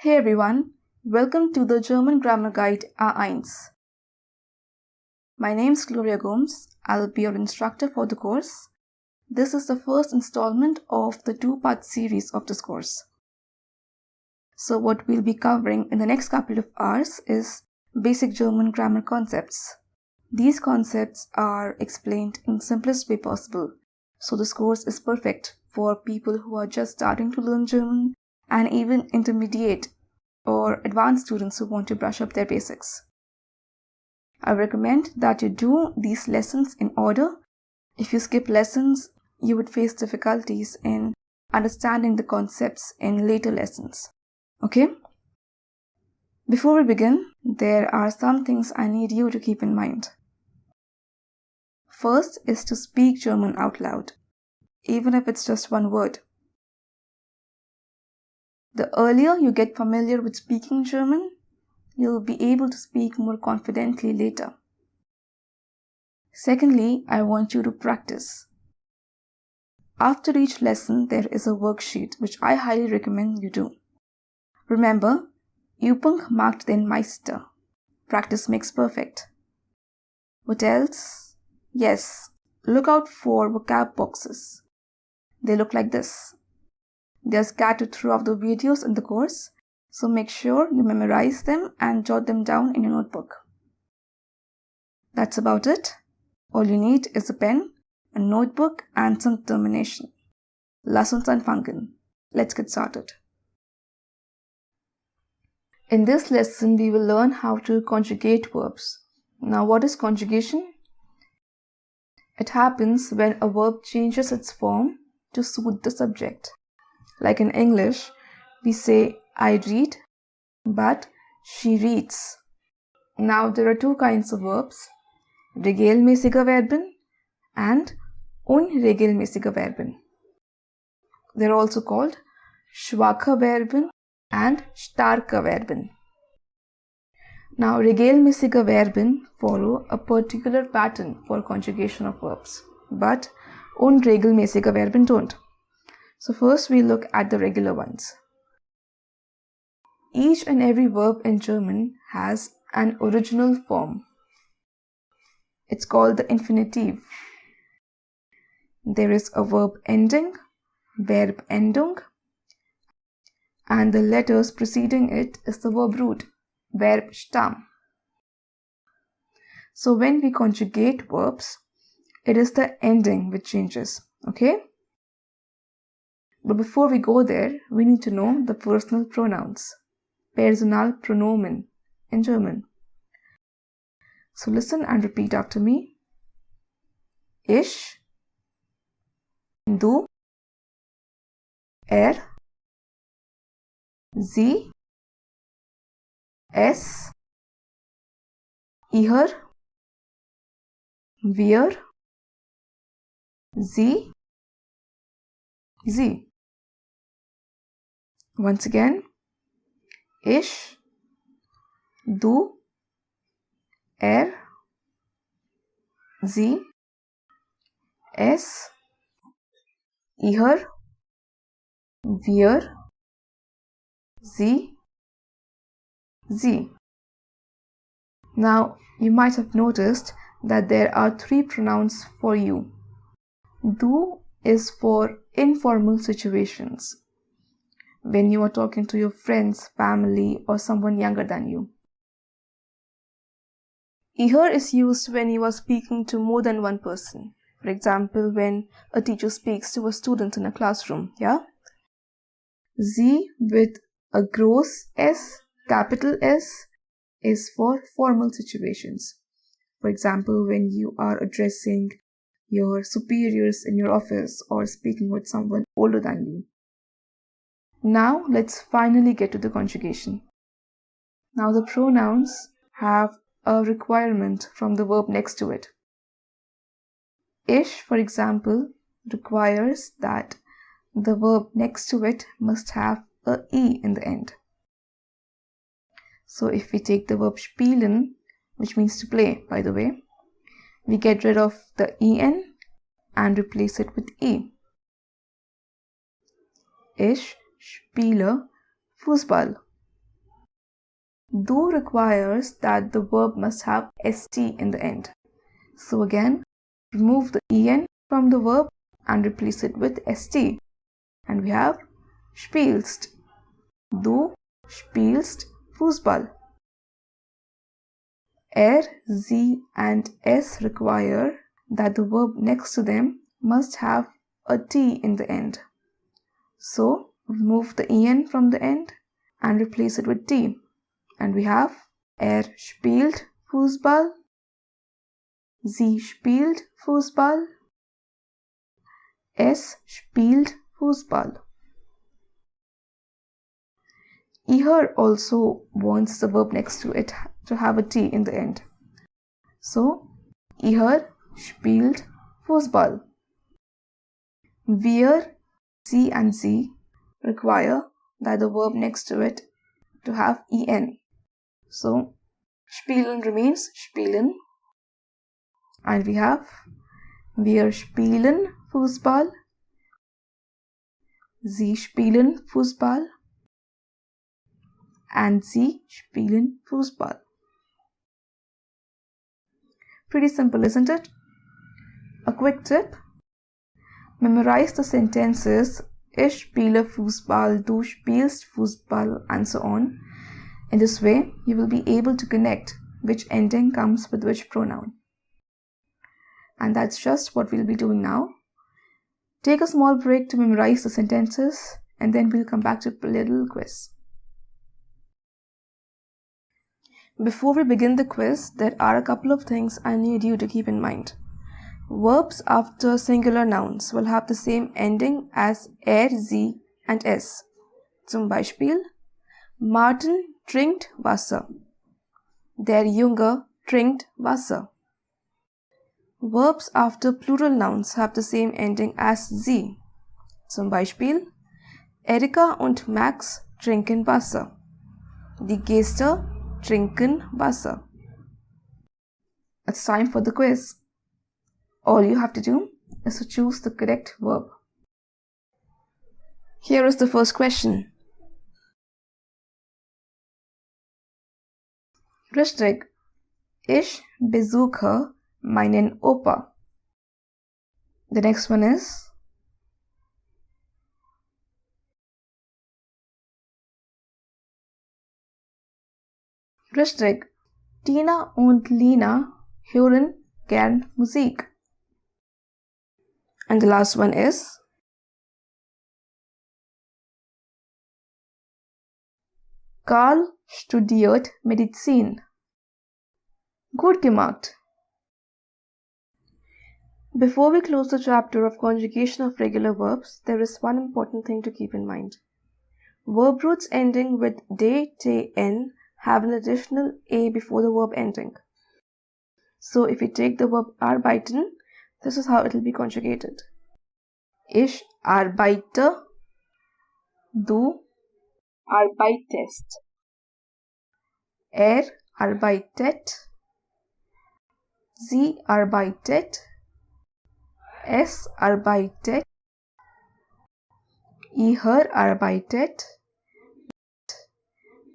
Hey everyone, welcome to the German Grammar Guide A1. My name is Gloria Gomes. I'll be your instructor for the course. This is the first installment of the two-part series of this course. So what we'll be covering in the next couple of hours is basic German grammar concepts. These concepts are explained in the simplest way possible. So this course is perfect for people who are just starting to learn German and even intermediate or advanced students who want to brush up their basics. I recommend that you do these lessons in order. If you skip lessons, you would face difficulties in understanding the concepts in later lessons. Okay? Before we begin, there are some things I need you to keep in mind. First is to speak German out loud, even if it's just one word. The earlier you get familiar with speaking German, you'll be able to speak more confidently later. Secondly, I want you to practice. After each lesson, there is a worksheet which I highly recommend you do. Remember, Übung macht den Meister. Practice makes perfect. What else? Yes, look out for vocab boxes. They look like this. They are scattered throughout the videos in the course, so make sure you memorize them and jot them down in your notebook. That's about it. All you need is a pen, a notebook, and some determination. Lass uns anfangen. Let's get started. In this lesson, we will learn how to conjugate verbs. Now, what is conjugation? It happens when a verb changes its form to suit the subject. Like in English, we say, I read, but she reads. Now, there are two kinds of verbs, regelmäßige Verben and unregelmäßige Verben. They are also called schwache Verben and starke Verben. Now, regelmäßige Verben follow a particular pattern for conjugation of verbs, but unregelmäßige Verben don't. So first we look at the regular ones. Each and every verb in German has an original form. It's called the infinitive. There is a verb ending, Verbendung, and the letters preceding it is the verb root, Verbstamm. So when we conjugate verbs, it is the ending which changes, okay? But before we go there, we need to know the personal pronouns, Personalpronomen in German. So listen and repeat after me. Ich, du, sie, es, ihr, wir, sie. Once again, ich, du, sie, es, ihr, wir, sie. Now, you might have noticed that there are three pronouns for you. Du is for informal situations, when you are talking to your friends, family, or someone younger than you. Ihr is used when you are speaking to more than one person. For example, when a teacher speaks to a student in a classroom, yeah? Sie with a gross S, capital S, is for formal situations. For example, when you are addressing your superiors in your office or speaking with someone older than you. Now, let's finally get to the conjugation. Now, the pronouns have a requirement from the verb next to it. Ich, for example, requires that the verb next to it must have a E in the end. So, if we take the verb spielen, which means to play, by the way, we get rid of the en and replace it with e. Ich spiele Fußball. Do requires that the verb must have st in the end. So again, remove the en from the verb and replace it with st. And we have spielst. Du spielst Fußball. Sie, and s require that the verb next to them must have a t in the end. So remove the en from the end and replace it with t. And we have spielt Fußball. Sie spielt Fußball. Es spielt Fußball. Ihr also wants the verb next to it to have a t in the end. So, ihr spielt Fußball. Wir, sie and sie require that the verb next to it to have en. So, spielen remains spielen. And we have wir spielen Fußball. Sie spielen Fußball. And sie spielen Fußball. Pretty simple, isn't it? A quick tip. Memorize the sentences Ich spiele Fußball, du spielst Fußball, and so on. In this way, you will be able to connect which ending comes with which pronoun. And that's just what we'll be doing now. Take a small break to memorize the sentences, and then we'll come back to a little quiz. Before we begin the quiz, there are a couple of things I need you to keep in mind. Verbs after singular nouns will have the same ending as sie, and s. Zum Beispiel, Martin trinkt Wasser. Der Junge trinkt Wasser. Verbs after plural nouns have the same ending as sie. Zum Beispiel, Erika und Max trinken Wasser. Die Gäste trinken Wasser. It's time for the quiz. All you have to do is to choose the correct verb. Here is the first question. Richtig. Ich besuche meinen Opa. The next one is richtig. Tina und Lina hören gern Musik. And the last one is Karl studiert Medizin. Gut gemacht. Before we close the chapter of conjugation of regular verbs, there is one important thing to keep in mind. Verb roots ending with de, te, n have an additional a before the verb ending. So if we take the verb arbeiten, this is how it will be conjugated. Ich arbeite, du arbeitest. Arbeitet, sie arbeitet, es arbeitet, ihr arbeitet,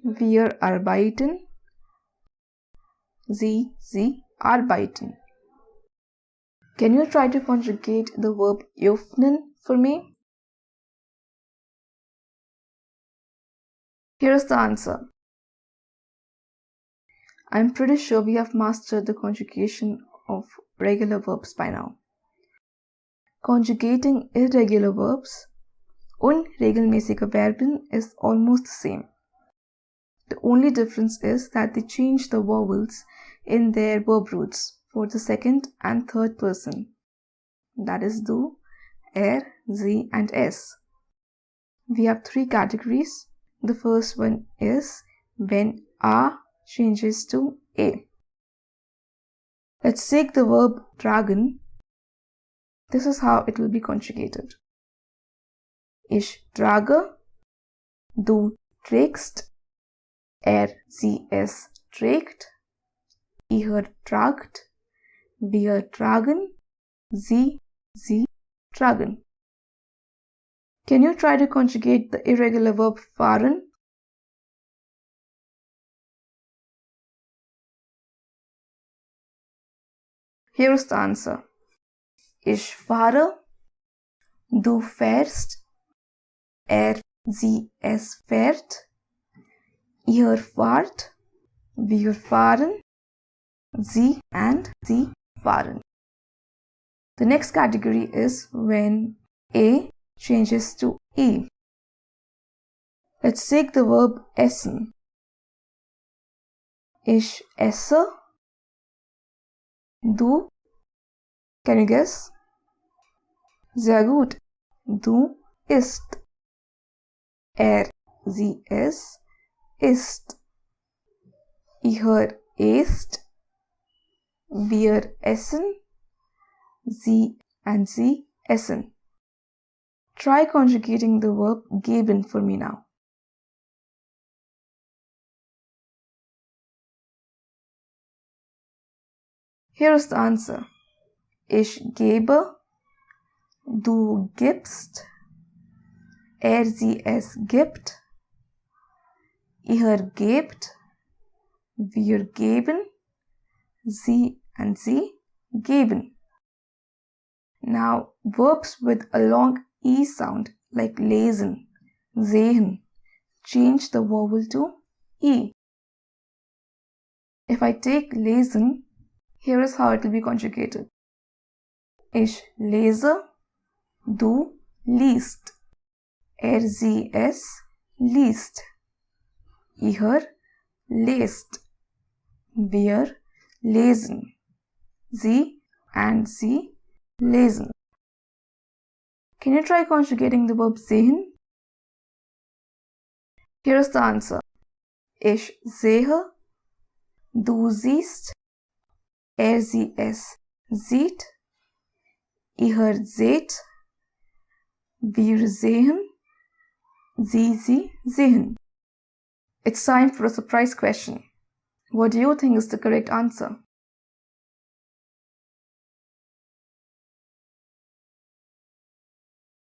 wir arbeiten, sie arbeiten. Can you try to conjugate the verb öffnen for me? Here is the answer. I'm pretty sure we have mastered the conjugation of regular verbs by now. Conjugating irregular verbs, unregelmäßige Verben, is almost the same. The only difference is that they change the vowels in their verb roots for the second and third person. That is du, sie and s. We have three categories. The first one is when a changes to a. Let's take the verb tragen. This is how it will be conjugated. Ich trage, du trägst, sie es trägt, ihr tragt, wir tragen, sie tragen. Can you try to conjugate the irregular verb fahren? Here is the answer. Ich fahre, du fährst, sie, es fährt, ihr fahrt, wir fahren, sie and sie fahren. The next category is when A changes to E. Let's take the verb essen. Ich esse, du, can you guess? Sehr gut. Du isst. Sie, es isst. Ihr esst. Wir essen. Sie and sie essen. Try conjugating the verb geben for me now. Here is the answer. Ich gebe, du gibst, sie, es gibt, ihr gebt, wir geben, sie and sie geben. Now, verbs with a long E sound like lesen, sehen, change the vowel to E. If I take lesen, here is how it will be conjugated. Ich lese, du liest, sie, es liest, ihr lest, wir lesen, sie and sie lesen. Can you try conjugating the verb sehen? Here is the answer. Ich sehe, du siehst, sie, es sieht, ihr seht, wir sehen, sie sehen. It's time for a surprise question. What do you think is the correct answer?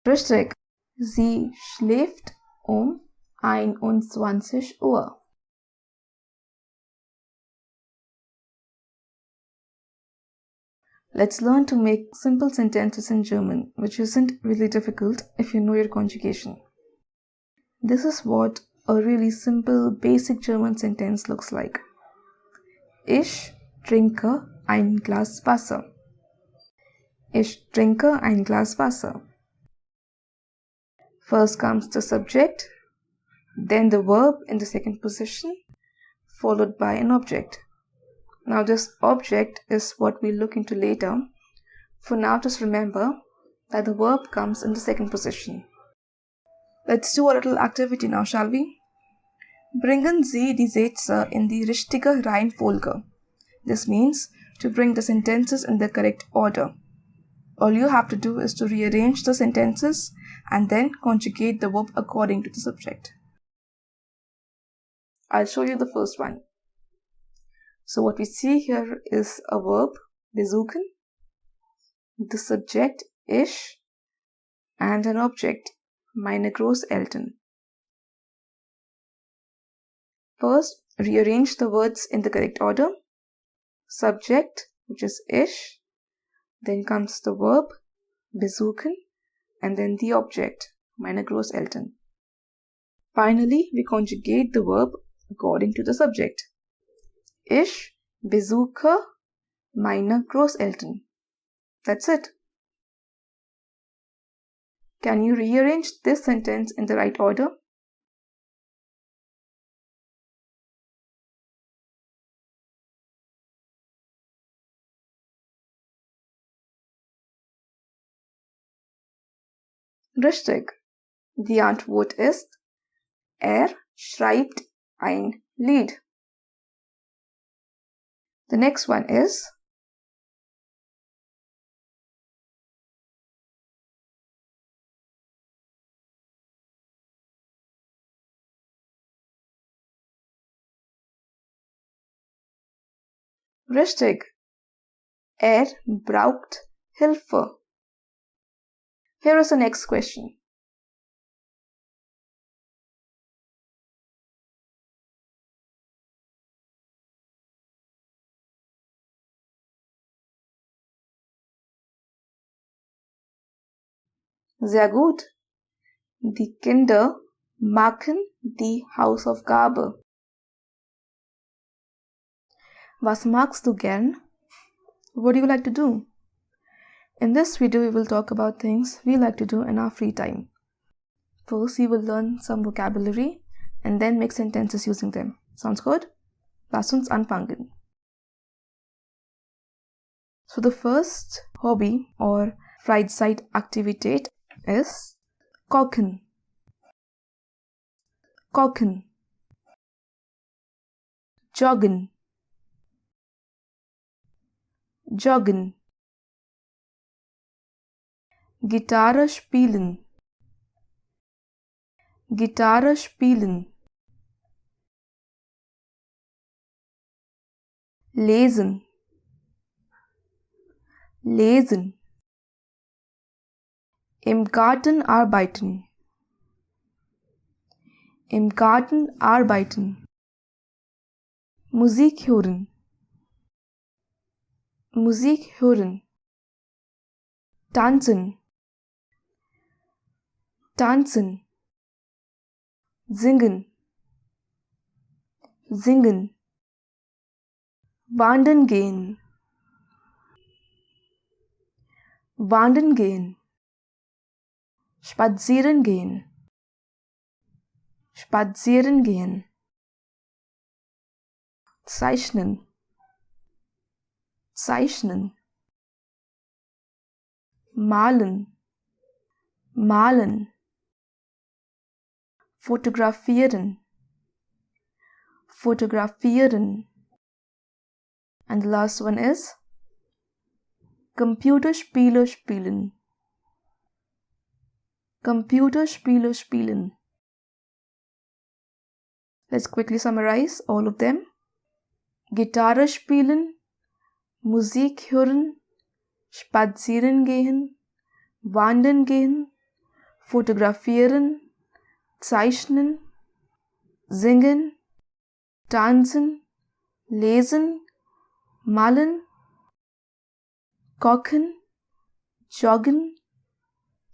Richtig. Sie schläft um 21 Uhr. Let's learn to make simple sentences in German, which isn't really difficult if you know your conjugation. This is what a really simple, basic German sentence looks like. Ich trinke ein Glas Wasser. Ich trinke ein Glas Wasser. First comes the subject, then the verb in the second position, followed by an object. Now this object is what we'll look into later. For now, just remember that the verb comes in the second position. Let's do a little activity now, shall we? Bringen Sie die Sätze in die richtige Reihenfolge. This means to bring the sentences in the correct order. All you have to do is to rearrange the sentences and then conjugate the verb according to the subject. I'll show you the first one. So what we see here is a verb, besuchen, the subject, ich, and an object, meine Großeltern. First, rearrange the words in the correct order. Subject, which is ich, then comes the verb, besuchen, and then the object, meine Großeltern. Finally, we conjugate the verb according to the subject. Ich besuche meine Großeltern. That's it. Can you rearrange this sentence in the right order? Richtig. Die Antwort ist, schreibt ein Lied. The next one is, richtig. Braucht Hilfe. Here is the next question. Sehr gut. Die Kinder machen die Hausaufgabe. Was magst du gern? What do you like to do? In this video, we will talk about things we like to do in our free time. First, we will learn some vocabulary and then make sentences using them. Sounds good? Lass uns anfangen. So the first hobby or Freizeitaktivität is kochen. Kochen. Joggen. Joggen. Gitarre spielen. Gitarre spielen. Lesen. Lesen. Im Garten arbeiten. Im Garten arbeiten. Musik hören. Musik hören. Tanzen. Tanzen. Singen. Singen. Wandern gehen. Wandern gehen. Spazieren gehen. Spazieren gehen. Zeichnen. Zeichnen. Malen. Malen. Fotografieren. Fotografieren. And the last one is Computerspiele spielen. Computerspiele spielen. Let's quickly summarize all of them. Gitarre spielen, Musik hören, spazieren gehen, wandern gehen, fotografieren, zeichnen, singen, tanzen, lesen, malen, kochen, joggen,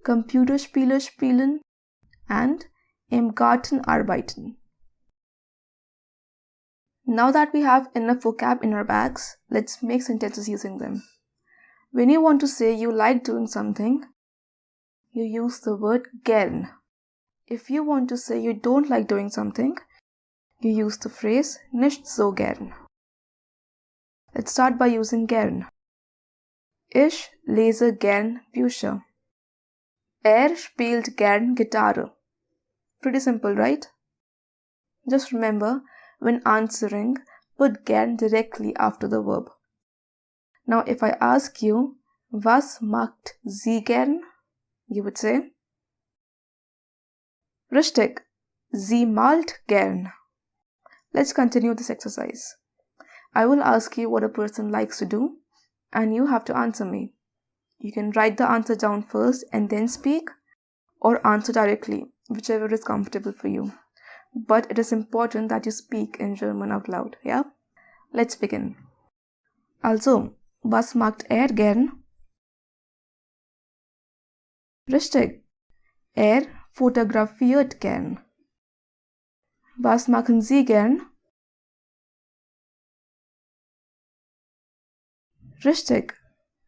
Computerspiele spielen and im Garten arbeiten. Now that we have enough vocab in our bags, let's make sentences using them. When you want to say you like doing something, you use the word gern. If you want to say you don't like doing something, you use the phrase nicht so gern. Let's start by using gern. Ich lese gern Bücher. Spielt gern Gitarre. Pretty simple, right? Just remember, when answering, put gern directly after the verb. Now, if I ask you, was macht sie gern? You would say, richtig, sie malt gern. Let's continue this exercise. I will ask you what a person likes to do, and you have to answer me. You can write the answer down first and then speak, or answer directly, whichever is comfortable for you. But it is important that you speak in German out loud, yeah? Let's begin. Also, was macht gern? Richtig, fotografiert gern. Was machen Sie gern? Richtig,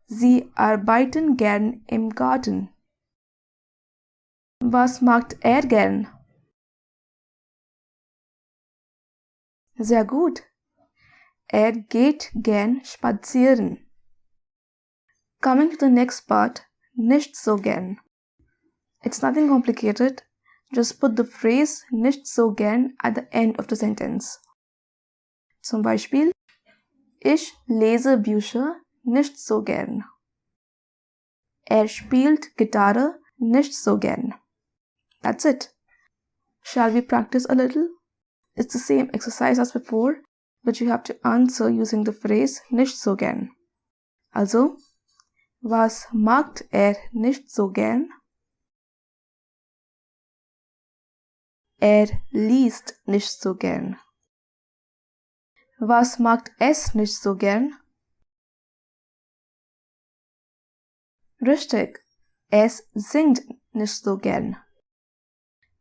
Sie arbeiten gern im Garten. Was macht gern? Sehr gut. Geht gern spazieren. Coming to the next part, nicht so gern. It's nothing complicated. Just put the phrase nicht so gern at the end of the sentence. Zum Beispiel, ich lese Bücher nicht so gern. Spielt Gitarre nicht so gern. That's it. Shall we practice a little? It's the same exercise as before, but you have to answer using the phrase nicht so gern. Also, was macht nicht so gern? Liest nicht so gern. Was macht es nicht so gern? Richtig, es singt nicht so gern?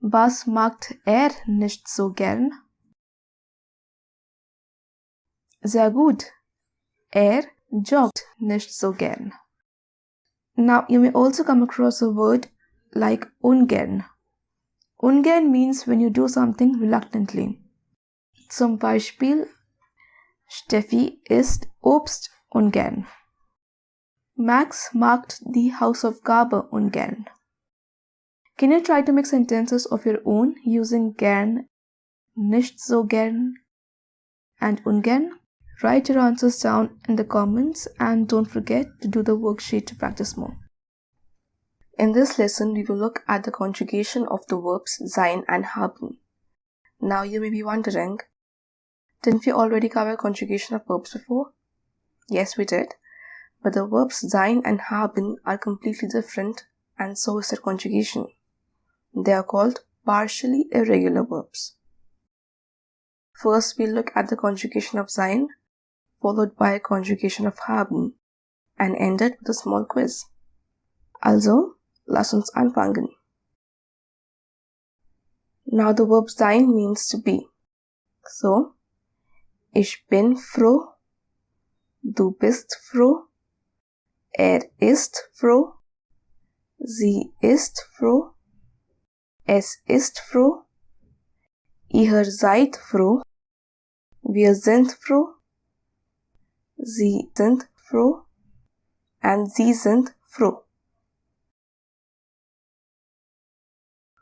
Was mag nicht so gern? Sehr gut. Joggt nicht so gern. Now, you may also come across a word like ungern. Ungern means when you do something reluctantly. Zum Beispiel, Steffi isst Obst ungern. Max mag die Hausaufgabe ungern. Can you try to make sentences of your own using gern, nicht so gern, and ungern? Write your answers down in the comments and don't forget to do the worksheet to practice more. In this lesson, we will look at the conjugation of the verbs sein and haben. Now you may be wondering, didn't we already cover conjugation of verbs before? Yes, we did. But the verbs sein and haben are completely different, and so is their conjugation. They are called partially irregular verbs. First, we'll look at the conjugation of sein, followed by a conjugation of haben, and end it with a small quiz. Also, lass uns anfangen. Now the verb sein means to be. So, ich bin froh, du bist froh, ist froh, sie ist froh, es ist froh, ihr seid froh, wir sind froh, sie sind froh, and sie sind froh.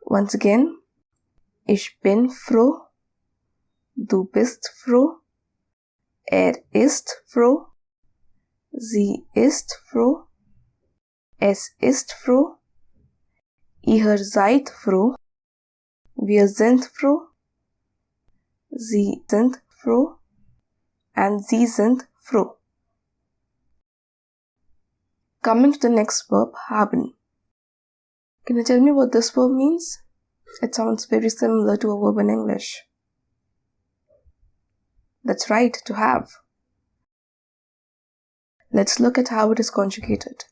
Once again, ich bin froh, du bist froh, ist froh, sie ist froh, es ist froh, ihr seid froh, wir sind froh, sie sind froh, and sie sind froh. Coming to the next verb, haben. Can you tell me what this verb means? It sounds very similar to a verb in English. That's right, to have. Let's look at how it is conjugated.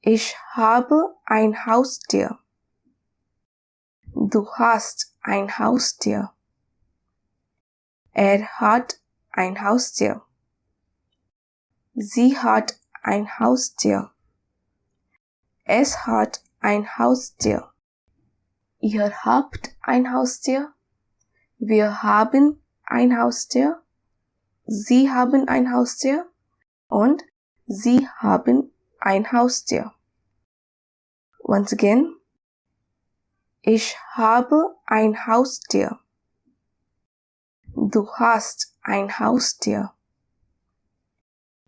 Ich habe ein Haustier. Du hast ein Haustier. Hat ein Haustier. Sie hat ein Haustier. Es hat ein Haustier. Ihr habt ein Haustier. Wir haben ein Haustier. Sie haben ein Haustier. Und sie haben ein Haustier. Once again. Ich habe ein Haustier. Du hast ein Haustier.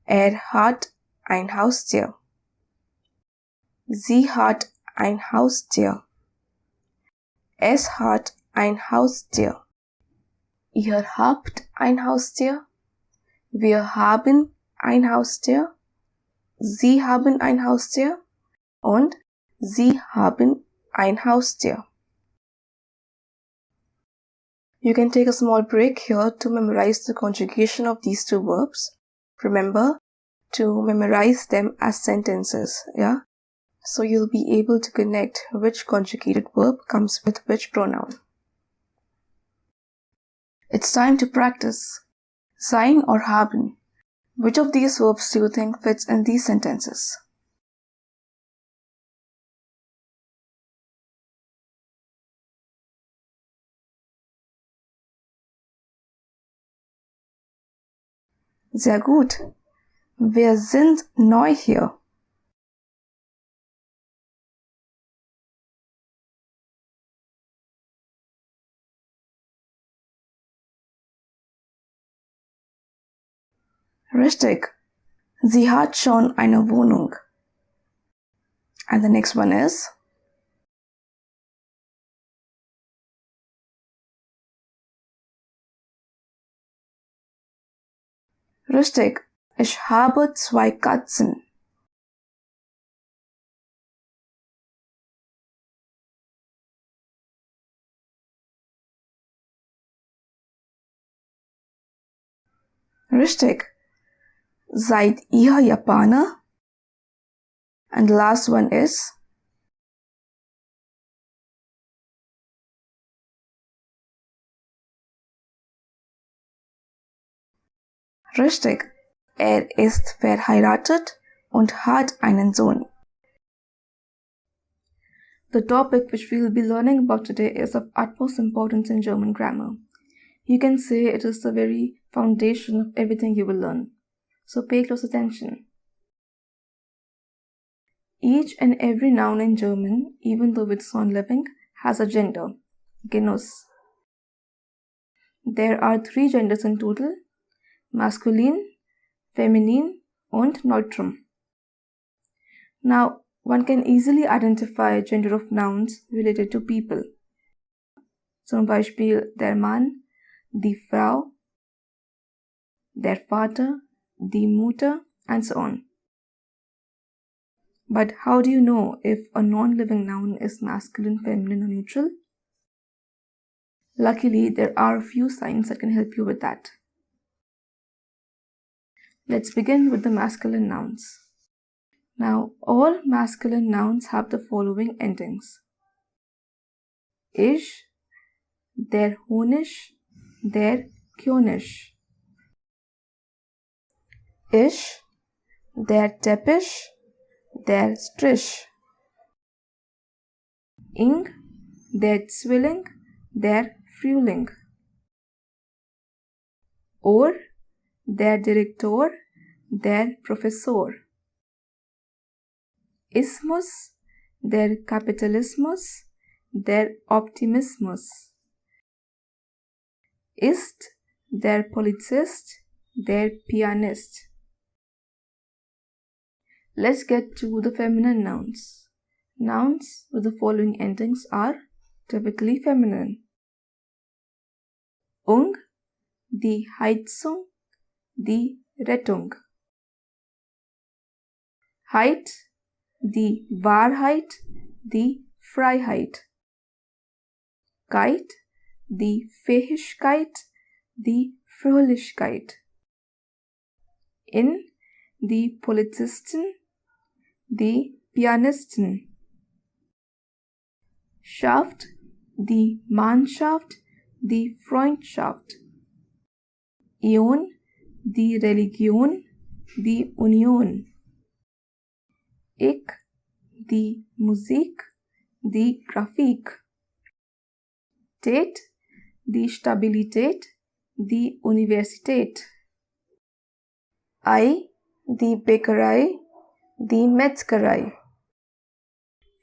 Hat ein Haustier. Sie hat ein Haustier. Es hat ein Haustier. Ihr habt ein Haustier. Wir haben ein Haustier. Sie haben ein Haustier. Und sie haben ein Haustier. You can take a small break here to memorize the conjugation of these two verbs. Remember to memorize them as sentences, yeah? So you'll be able to connect which conjugated verb comes with which pronoun. It's time to practice. Sein or haben. Which of these verbs do you think fits in these sentences? Sehr gut. Wir sind neu hier. Richtig. Sie hat schon eine Wohnung. And the next one is richtig. Ich habe 2 Katzen. Richtig. Seid ihr Japaner? And the last one is richtig. Ist verheiratet und hat einen Sohn. The topic which we will be learning about today is of utmost importance in German grammar. You can say it is the very foundation of everything you will learn. So pay close attention. Each and every noun in German, even though it's non-living, has a gender, Genus. There are 3 genders in total, masculine, feminine und neutrum. Now, one can easily identify gender of nouns related to people. Zum Beispiel der Mann, die Frau, der Vater, die Mutter, and so on. But how do you know if a non-living noun is masculine, feminine, or neutral? Luckily, there are a few signs that can help you with that. Let's begin with the masculine nouns. Now, all masculine nouns have the following endings. Ich, der Honig, der König. Ich, der Teppich, der Strich. Ing, der Zwilling, der Frühling. Or, der Direktor, der Professor. Ismus, der Kapitalismus, der Optimismus. Ist, der Polizist, der Pianist. Let's get to the feminine nouns. Nouns with the following endings are typically feminine. Die Heizung, die Rettung. Heit, die Wahrheit, die Freiheit. Keit, die Fähigkeit, die Fröhlichkeit. Die Polizisten, die Pianisten. Schaft, die Mannschaft, die Freundschaft. Ion, die Religion, die Union. Ich, die Musik, die Grafik. Tät, die Stabilität, die Universität. Ei, die Bäckerei, die Metzgerei.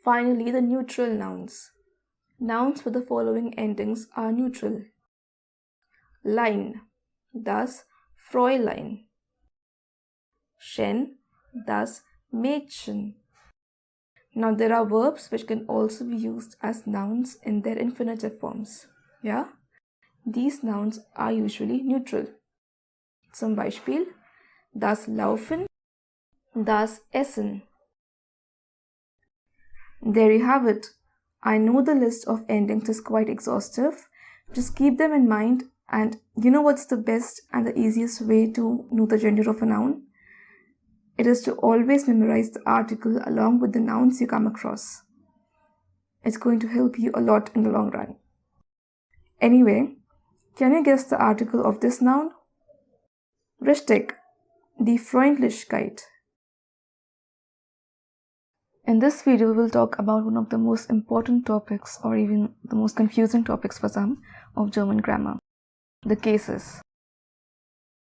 Finally, the neutral nouns. Nouns with the following endings are neutral. Lein, das Fräulein. Schen, das Mädchen. Now there are verbs which can also be used as nouns in their infinitive forms. Yeah? These nouns are usually neutral. Zum Beispiel das Laufen, das Essen. There you have it. I know the list of endings is quite exhaustive. Just keep them in mind, and you know what's the best and the easiest way to know the gender of a noun? It is to always memorize the article along with the nouns you come across. It's going to help you a lot in the long run. Anyway, can you guess the article of this noun? Richtig, die Freundlichkeit. In this video, we will talk about one of the most important topics, or even the most confusing topics for some, of German grammar, the cases.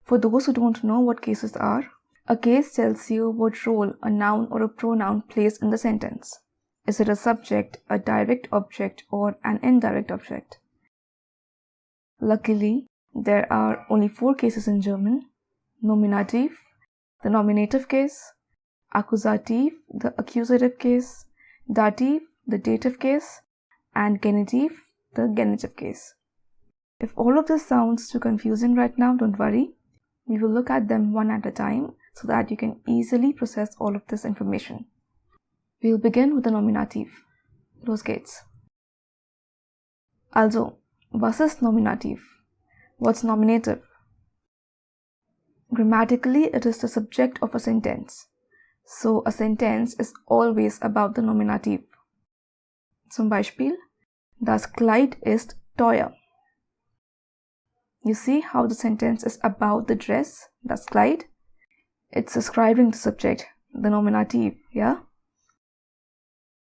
For those who don't know what cases are, a case tells you what role a noun or a pronoun plays in the sentence. Is it a subject, a direct object, or an indirect object? Luckily, there are only 4 cases in German: Nominativ, the nominative case; Akkusativ, the accusative case; Dativ, the dative case; and Genitiv, the genitive case. If all of this sounds too confusing right now, don't worry. We will look at them one at a time so that you can easily process all of this information. We will begin with the Nominativ. Los geht's. Also, was ist Nominativ? What's nominative? Grammatically, it is the subject of a sentence. So a sentence is always about the Nominativ. Zum Beispiel, das Kleid ist teuer. You see how the sentence is about the dress, das Kleid? It's describing the subject, the Nominativ, yeah?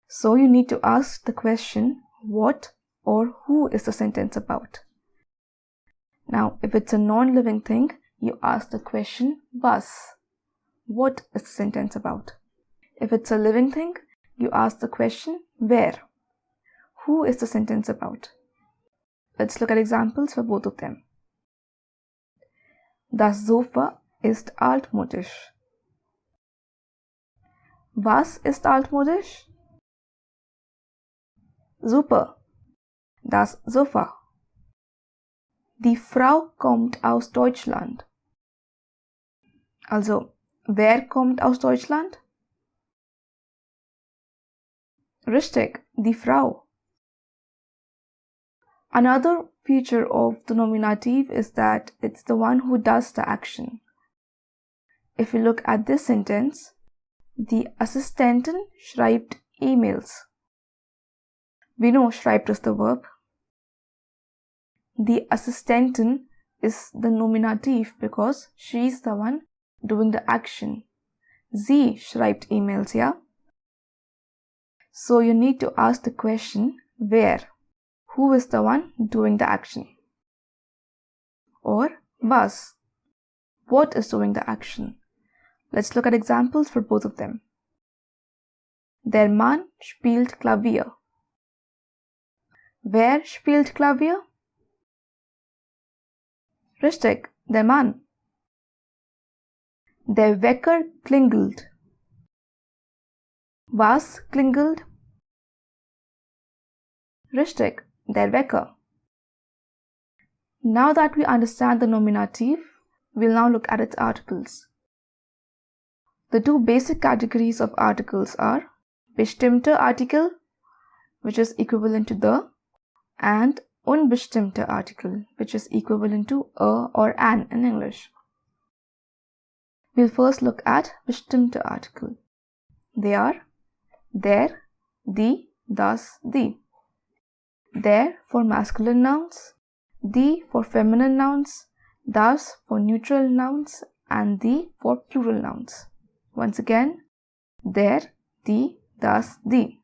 So you need to ask the question, what or who is the sentence about? Now, if it's a non-living thing, you ask the question, was. What is the sentence about? If it's a living thing, you ask the question, where. Who is the sentence about? Let's look at examples for both of them. Das Sofa ist altmodisch. Was ist altmodisch? Super. Das Sofa. Die Frau kommt aus Deutschland. Also, wer kommt aus Deutschland? Richtig, die Frau. Another feature of the nominative is that it's the one who does the action. If you look at this sentence, die Assistentin schreibt E-Mails. We know schreibt is the verb. Die Assistentin is the nominative because she's the one doing the action. Sie schreibt E-Mails, yeah? So you need to ask the question, where? Who is the one doing the action? Or was? What is doing the action? Let's look at examples for both of them. Der Mann spielt Klavier. Wer spielt Klavier? Richtig, der Mann. Der Wecker klingelt. Was klingelt? Richtig, der Wecker. Now that we understand the nominative, we'll now look at its articles. The two basic categories of articles are bestimmte Artikel, which is equivalent to the, and unbestimmte Artikel, which is equivalent to a or an in English. We'll first look at bestimmte Artikel. They are der, die, das, die. Der for masculine nouns, die for feminine nouns, das for neutral nouns, and die for plural nouns. Once again, der, die, das, die.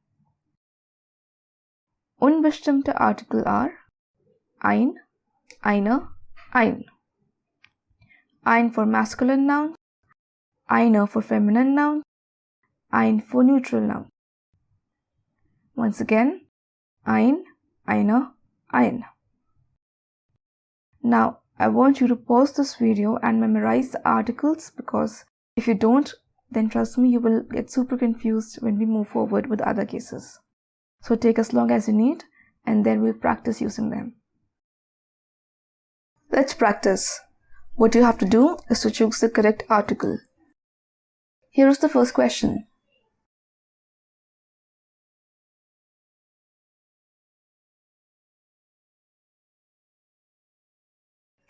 Unbestimmte Artikel are ein, eine, ein. Ein for masculine nouns, eine for feminine nouns, ein for neutral nouns. Once again, ein, eine, ein. Now, I want you to pause this video and memorize the articles, because if you don't, then trust me, you will get super confused when we move forward with other cases. So take as long as you need, and then we'll practice using them. Let's practice. What you have to do is to choose the correct article. Here is the first question.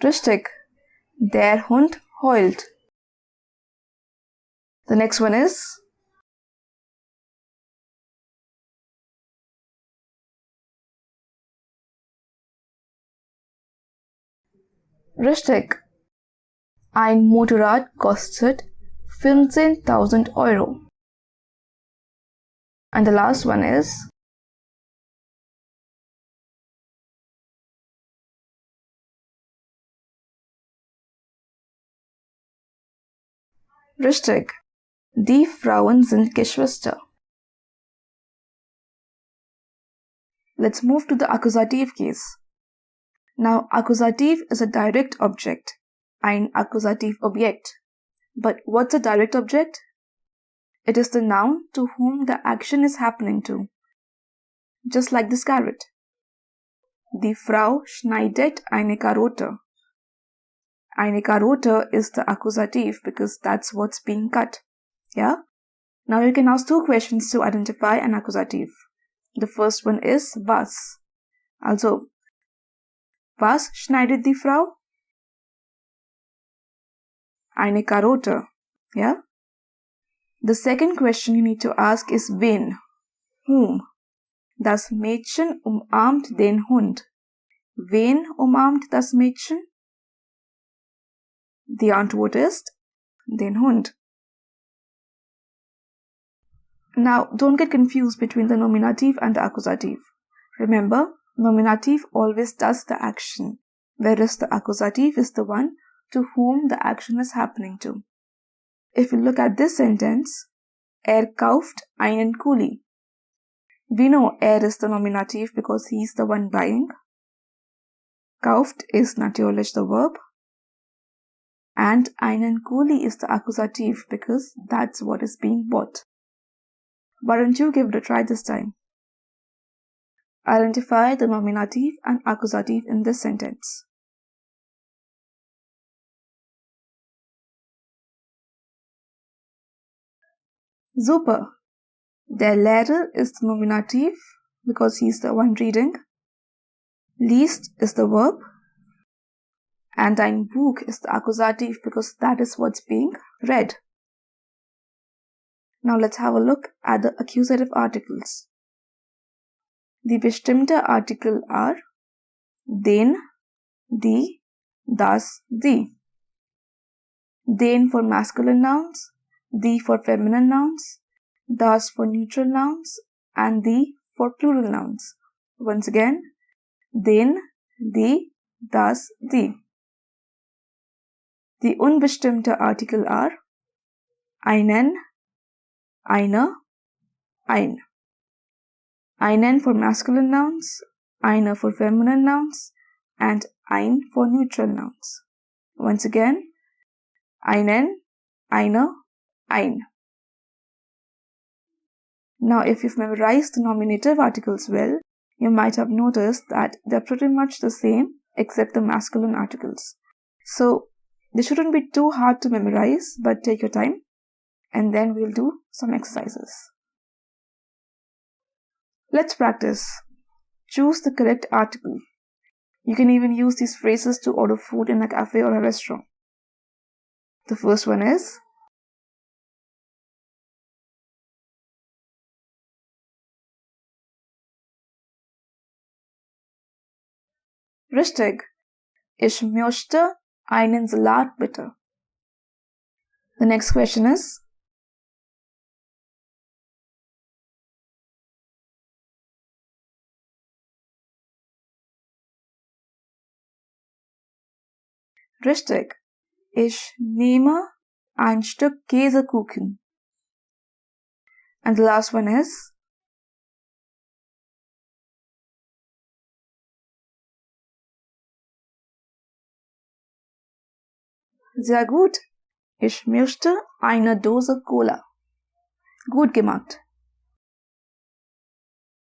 Richtig, der Hund heult. The next one is richtig, ein Motorrad kostet 15.000 Euro. And the last one is richtig, die Frauen sind Geschwister. Let's move to the accusative case. Now, accusative is a direct object, ein Akkusativobjekt. But what's a direct object? It is the noun to whom the action is happening to. Just like this carrot. Die Frau schneidet eine Karotte. Eine Karotte is the accusative because that's what's being cut. Yeah? Now you can ask two questions to identify an accusative. The first one is was. Also, was schneidet die Frau? Eine Karotte. Yeah? The second question you need to ask is wen, whom. Das Mädchen umarmt den Hund. Wen umarmt das Mädchen? Die Antwort ist den Hund. Now, don't get confused between the nominative and the accusative. Remember, nominative always does the action, whereas the accusative is the one to whom the action is happening to. If you look at this sentence, kauft einen Kuli. We know is the nominative because he is the one buying. Kauft is natürlich the verb. And einen Kuli is the accusative because that's what is being bought. Why don't you give it a try this time? Identify the nominative and accusative in this sentence. Super! Der Lehrer is the nominative because he is the one reading. Liest is the verb. And ein Buch is the accusative because that is what's being read. Now let's have a look at the accusative articles. Die bestimmte Artikel are den, die, das, die. Den for masculine nouns, die for feminine nouns, das for neutral nouns, and die for plural nouns. Once again, den, die, das, die. Die unbestimmte Artikel are einen, eine, ein. Einen for masculine nouns, eine for feminine nouns, and ein for neutral nouns. Once again, einen, eine, ein. Now, if you've memorized the nominative articles well, you might have noticed that they're pretty much the same except the masculine articles. So, they shouldn't be too hard to memorize, but take your time and then we'll do some exercises. Let's practice. Choose the correct article. You can even use these phrases to order food in a cafe or a restaurant. The first one is richtig. Ich möchte einen Salat bitte. The next question is richtig. Ich nehme ein Stück Käsekuchen. And the last one is sehr gut. Ich möchte eine Dose Cola. Gut gemacht.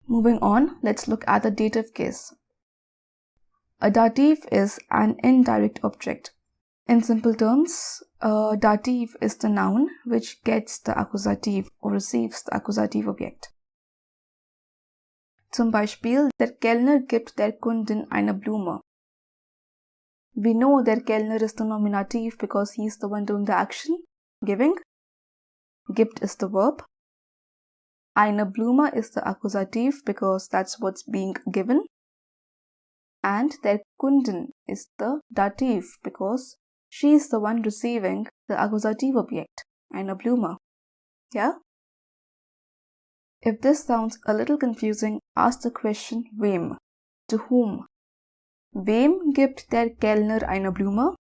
Moving on, let's look at the dative case. A dative is an indirect object. In simple terms, a dative is the noun which gets the accusative or receives the accusative object. Zum Beispiel, der Kellner gibt der Kundin eine Blume. We know der Kellner is the nominative because he is the one doing the action, giving. Gibt is the verb. Eine Blume is the accusative because that's what's being given. And der Kundin is the dative because she is the one receiving the accusative object, eine Blume. Yeah? If this sounds a little confusing, ask the question wem, to whom. Wem gibt der Kellner eine Blume?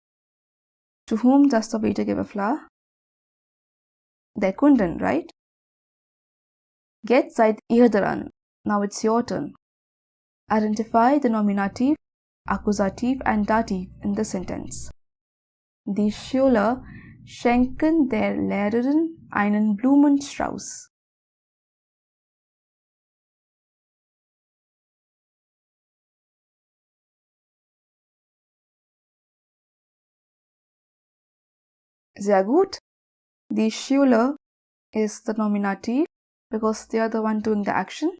To whom does the waiter give a flower? Der Kundin, right? Jetzt seid ihr dran. Now it's your turn. Identify the nominative, accusative and dative in the sentence. Die Schüler schenken der Lehrerin einen Blumenstrauß. Sehr gut. Die Schüler is the nominative because they are the one doing the action.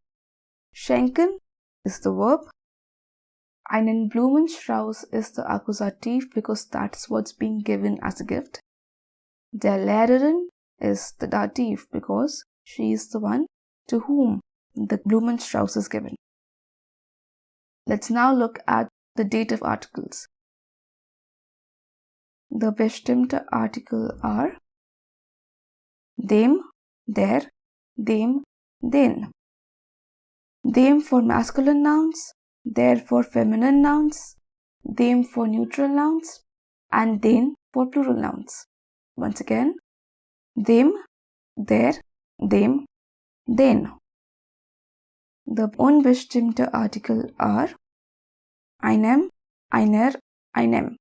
Schenken is the verb. Einen Blumenstrauß is the accusative because that's what's being given as a gift. Der Lehrerin is the dative because she is the one to whom the Blumenstrauss is given. Let's now look at the dative articles. The bestimmte Artikel are dem, der, dem, den. Dem for masculine nouns, der for feminine nouns, dem for neutral nouns, and den for plural nouns. Once again, dem, der, dem, den. The unbestimmte Artikel are einem, einer, einem.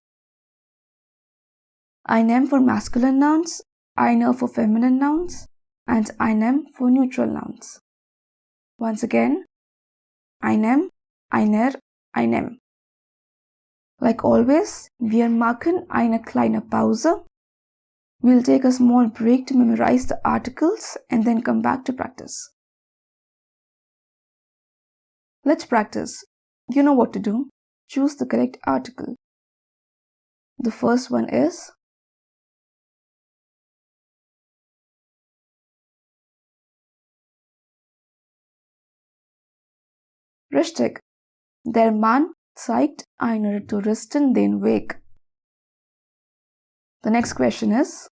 Einem for masculine nouns, einer for feminine nouns, and einem for neutral nouns. Once again, einem, einer, einem. Like always, wir machen eine kleine Pause. We'll take a small break to memorize the articles and then come back to practice. Let's practice. You know what to do. Choose the correct article. The first one is richtig. Der Mann zeigt einer Touristin den Weg. The next question is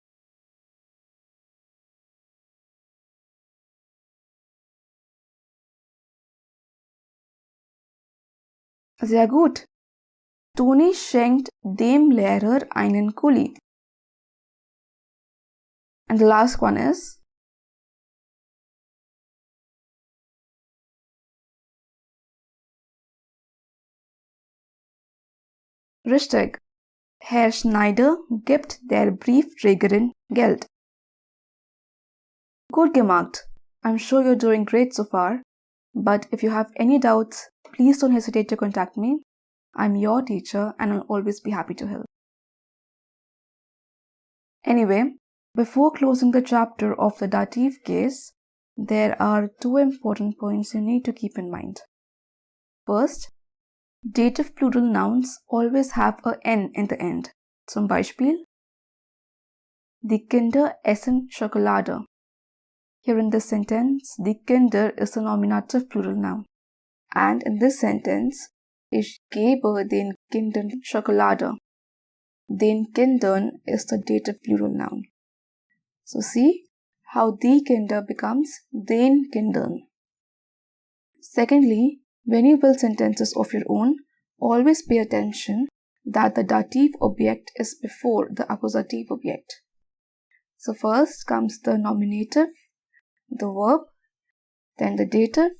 sehr gut. Toni schenkt dem Lehrer einen Kuli. And the last one is richtig. Herr Schneider gibt der Briefträgerin Geld. Gut gemacht. I'm sure you're doing great so far. But if you have any doubts, please don't hesitate to contact me. I'm your teacher and I'll always be happy to help. Anyway, before closing the chapter of the dative case, there are two important points you need to keep in mind. First, dative plural nouns always have a N in the end. Zum Beispiel, die Kinder essen Schokolade. Here in this sentence, die Kinder is the nominative plural noun. And in this sentence, ich gebe den Kindern Schokolade. Den Kindern is the dative plural noun. So see how die Kinder becomes den Kindern. Secondly, when you build sentences of your own, always pay attention that the dative object is before the accusative object. So first comes the nominative, the verb, then the dative,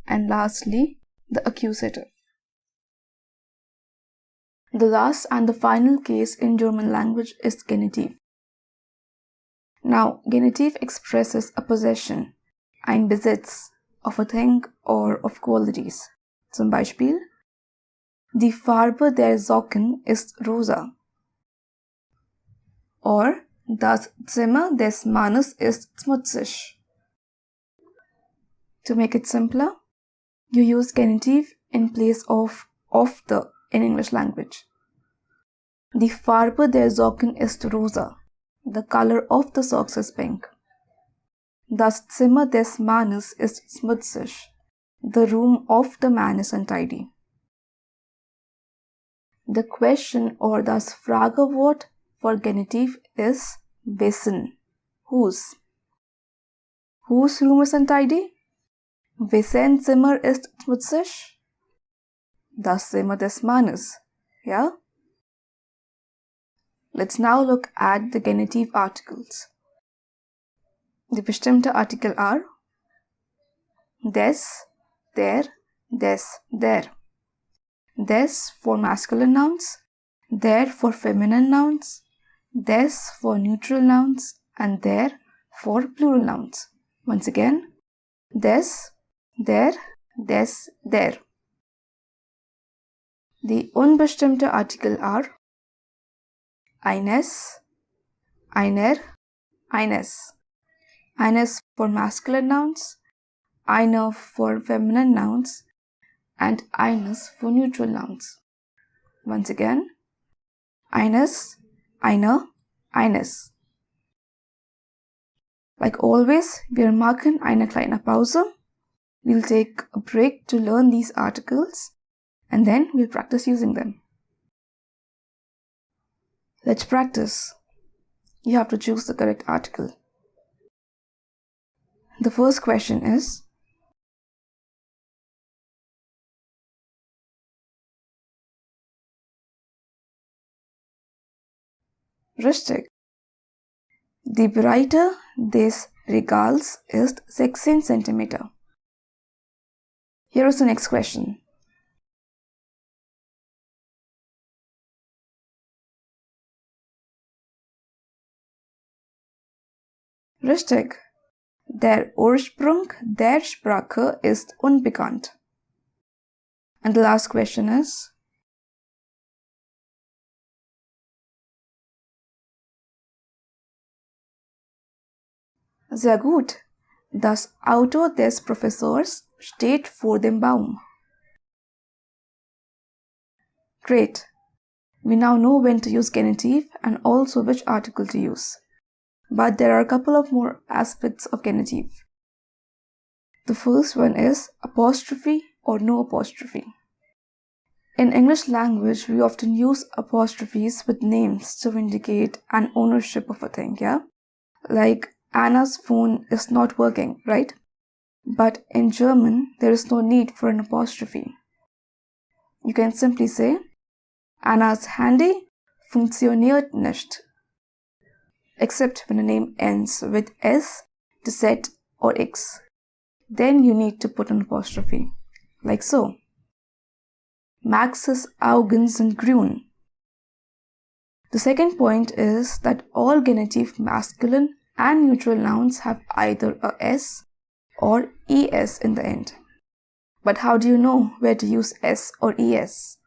and lastly the accusative. The last and the final case in German language is genitive. Now, genitive expresses a possession, ein Besitz, of a thing or of qualities. Zum Beispiel, die Farbe der Socken ist rosa. Or, das Zimmer des Mannes ist schmutzig. To make it simpler, you use genitive in place of the in English language. Die Farbe der Socken ist rosa. The color of the socks is pink. Das Zimmer des Mannes ist schmutzig. The room of the man is untidy. The question or das Fragewort for genitive is wessen. Whose? Whose room is untidy? Wessen Zimmer ist schmutzig? Das Zimmer des Mannes. Yeah? Let's now look at the genitive articles. Die bestimmte Artikel are des, der, des, der. Des for masculine nouns, der for feminine nouns, des for neutral nouns, and der for plural nouns. Once again, des, der, des, der. Die unbestimmte Artikel are eines, einer, eines. Eines for masculine nouns, einer for feminine nouns, and eines for neutral nouns. Once again, eines, einer, eines. Like always, wir machen eine kleine Pause. We'll take a break to learn these articles and then we'll practice using them. Let's practice. You have to choose the correct article. The first question is, richtig. Die Breite des Regals ist 16 cm. Here is the next question. Richtig. Der Ursprung der Sprache ist unbekannt. And the last question is, sehr gut. Das Auto des Professors steht vor dem Baum. Great. We now know when to use genitive and also which article to use. But there are a couple of more aspects of genitive. The first one is apostrophe or no apostrophe. In English language, we often use apostrophes with names to indicate an ownership of a thing, yeah? Like Anna's phone is not working, right? But in German, there is no need for an apostrophe. You can simply say, Annas Handy funktioniert nicht. Except when a name ends with S, Z, or X. Then you need to put an apostrophe, like so. Max's Augen sind grün. The second point is that all genitive masculine and neutral nouns have either a S or ES in the end. But how do you know where to use S or ES?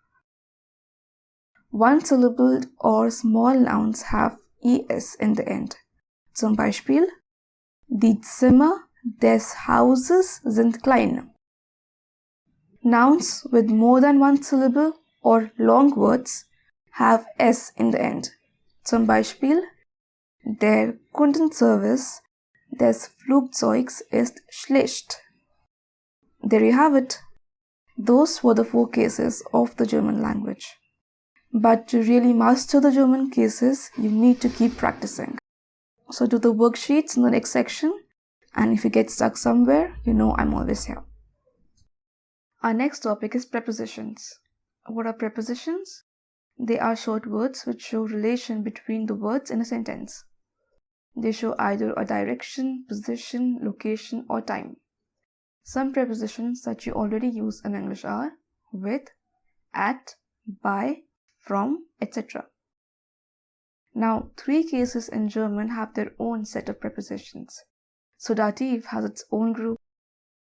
One-syllabled or small nouns have ES in the end. Zum Beispiel, die Zimmer des Hauses sind klein. Nouns with more than one syllable or long words have S in the end. Zum Beispiel, der Kundenservice des Flugzeugs ist schlecht. There you have it. Those were the 4 cases of the German language. But to really master the German cases, you need to keep practicing. So do the worksheets in the next section, and if you get stuck somewhere, you know I'm always here. Our next topic is prepositions. What are prepositions? They are short words which show relation between the words in a sentence. They show either a direction, position, location, or time. Some prepositions that you already use in English are with, at, by, from, etc. Now, 3 cases in German have their own set of prepositions. So Dativ has its own group,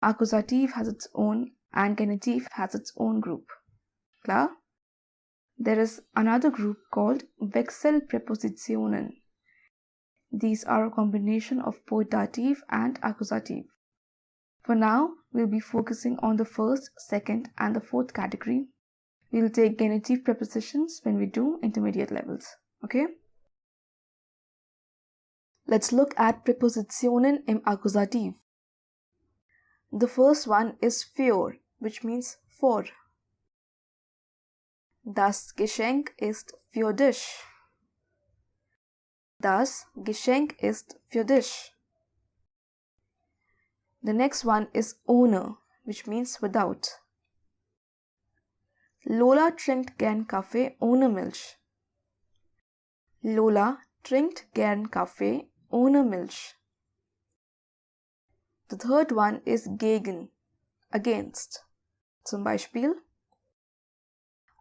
Akkusativ has its own, and Genitiv has its own group. Klar? There is another group called Wechselpräpositionen. These are a combination of both Dativ and Akkusativ. For now, we'll be focusing on the first, second, and the fourth category. We'll take genitive prepositions when we do intermediate levels. Okay? Let's look at Präpositionen im Akkusativ. The first one is für, which means for. Das Geschenk ist für dich. Das Geschenk ist für dich. The next one is ohne, which means without. Lola trinkt gern Kaffee ohne Milch. Lola trinkt gern Kaffee ohne Milch. The third one is gegen, against. Zum Beispiel,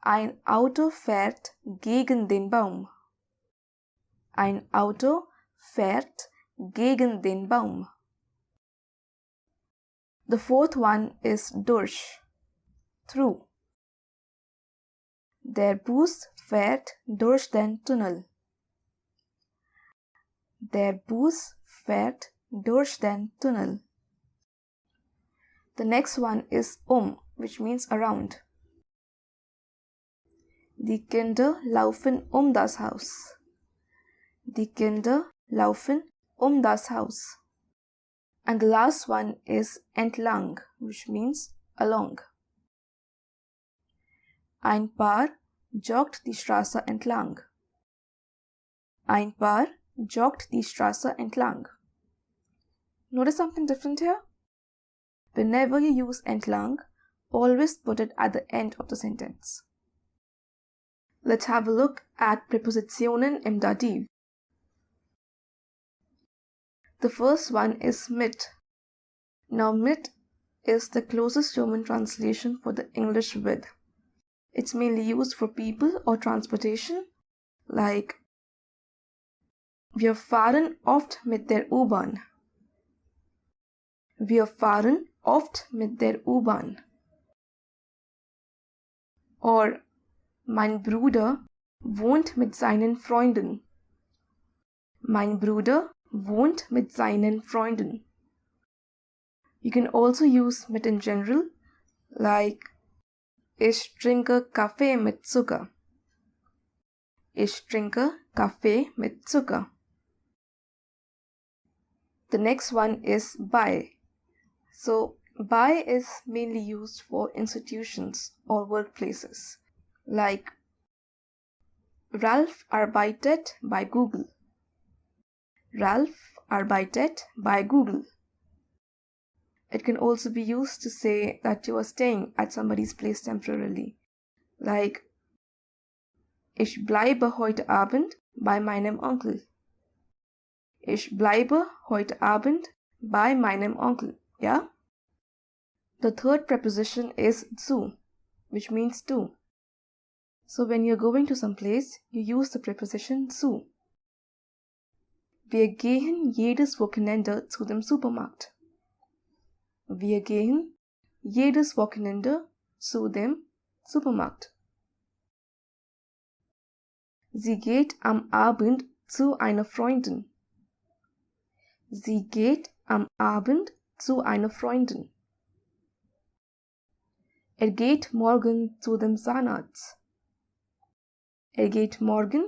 ein Auto fährt gegen den Baum. Ein Auto fährt gegen den Baum. The fourth one is durch, through. Der Bus fährt durch den Tunnel. Der Bus fährt durch den Tunnel. The next one is which means around. Die Kinder laufen das Haus. Die Kinder laufen das Haus. And the last one is entlang, which means along. Ein Paar joggt die Straße entlang. Ein Paar joggt die Straße entlang. Notice something different here? Whenever you use entlang, always put it at the end of the sentence. Let's have a look at Präpositionen im Dativ. The first one is mit. Now mit is the closest German translation for the English with. It's mainly used for people or transportation, like Wir fahren oft mit der U-Bahn. Wir fahren oft mit der U-Bahn. Or Mein Bruder wohnt mit seinen Freunden. Mein Bruder wohnt mit seinen Freunden. You can also use mit in general, like Ich trinke Kaffee mit Zucker. Ich trinke Kaffee mit Zucker. The next one is bei. So bei is mainly used for institutions or workplaces, like Ralf arbeitet bei Google. Ralf arbeitet bei Google. It can also be used to say that you are staying at somebody's place temporarily, like Ich bleibe heute Abend bei meinem Onkel. Ich bleibe heute Abend bei meinem Onkel. Yeah? The third preposition is zu, which means to. So when you're going to some place, you use the preposition zu. Wir gehen jedes Wochenende zu dem Supermarkt. Wir gehen jedes Wochenende zu dem Supermarkt. Sie geht am Abend zu einer Freundin. Sie geht am Abend zu einer Freundin. Er geht morgen zu dem Zahnarzt. Er geht morgen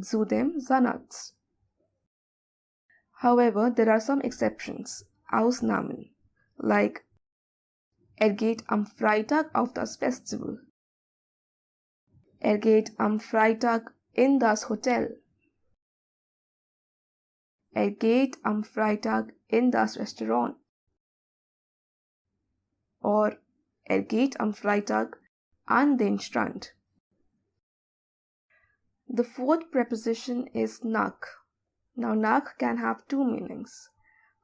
zu dem Zahnarzt. However, there are some exceptions, Ausnahmen, like Er geht am Freitag auf das Festival. Er geht am Freitag in das Hotel. Er geht am Freitag in das Restaurant. Or Er geht am Freitag an den Strand. The fourth preposition is nach. Now nach can have two meanings.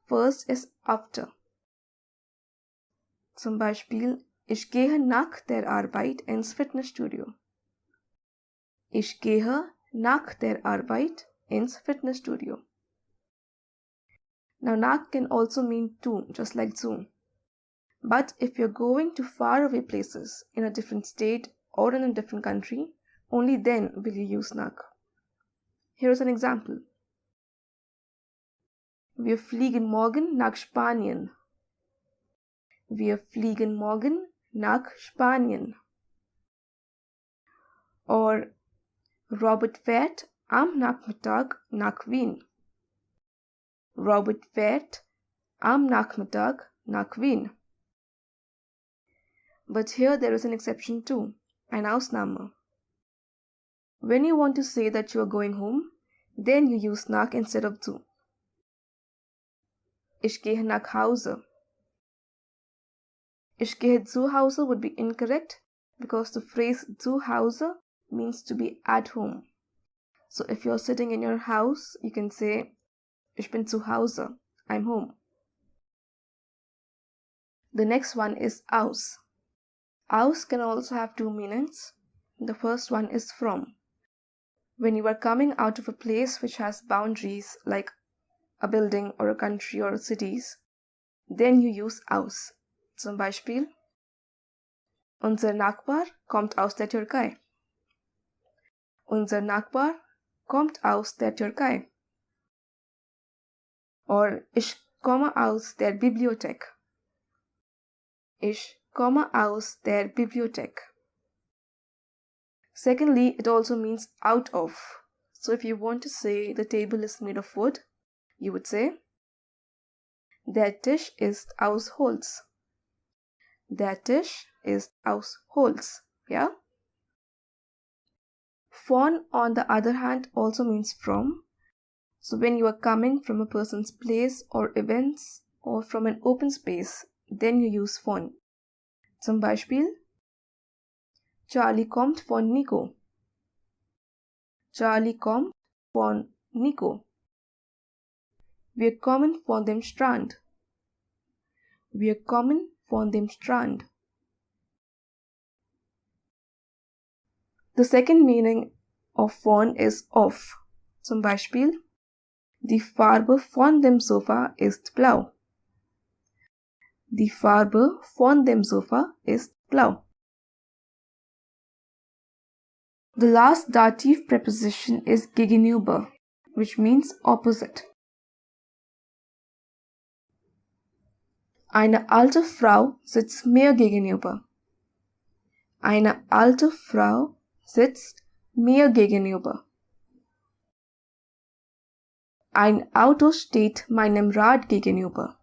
First is after. Zum Beispiel, ich gehe nach der Arbeit ins Fitnessstudio. Ich gehe nach der Arbeit ins Fitnessstudio. Now nach can also mean to, just like zu. But if you're going to faraway places in a different state or in a different country, only then will you use nach. Here's an example. Wir fliegen morgen nach Spanien. Wir fliegen morgen nach Spanien. Or Robert fährt am Nachmittag nach Wien. Robert fährt am Nachmittag nach Wien. But here there is an exception too, ein Ausnahme. When you want to say that you are going home, then you use nach instead of zu. Ich gehe nach Hause. Ich gehe zu Hause would be incorrect because the phrase zu Hause means to be at home. So if you're sitting in your house, you can say Ich bin zu Hause. I'm home. The next one is aus. Aus can also have two meanings. The first one is from. When you are coming out of a place which has boundaries like a building or a country or cities, then you use aus. Zum Beispiel, Unser Nachbar kommt aus der Türkei. Unser Nachbar kommt aus der Türkei. Or Ich komme aus der Bibliothek. Ich komme aus der Bibliothek. Secondly, it also means out of. So if you want to say the table is made of wood, you would say Der Tisch ist aus Holz. Der Tisch ist aus Holz. Yeah? Von, on the other hand, also means from. So when you are coming from a person's place or events or from an open space, then you use von. Zum Beispiel, Charlie kommt von Nico. Charlie kommt von Nico. Wir kommen von dem Strand. Wir kommen von dem Strand. The second meaning of von is of. Zum Beispiel, die Farbe von dem Sofa ist blau. Die Farbe von dem Sofa ist blau. The last dative preposition is gegenüber, which means opposite. Eine alte Frau sitzt mir gegenüber. Eine alte Frau sitzt mir gegenüber. Ein Auto steht meinem Rad gegenüber.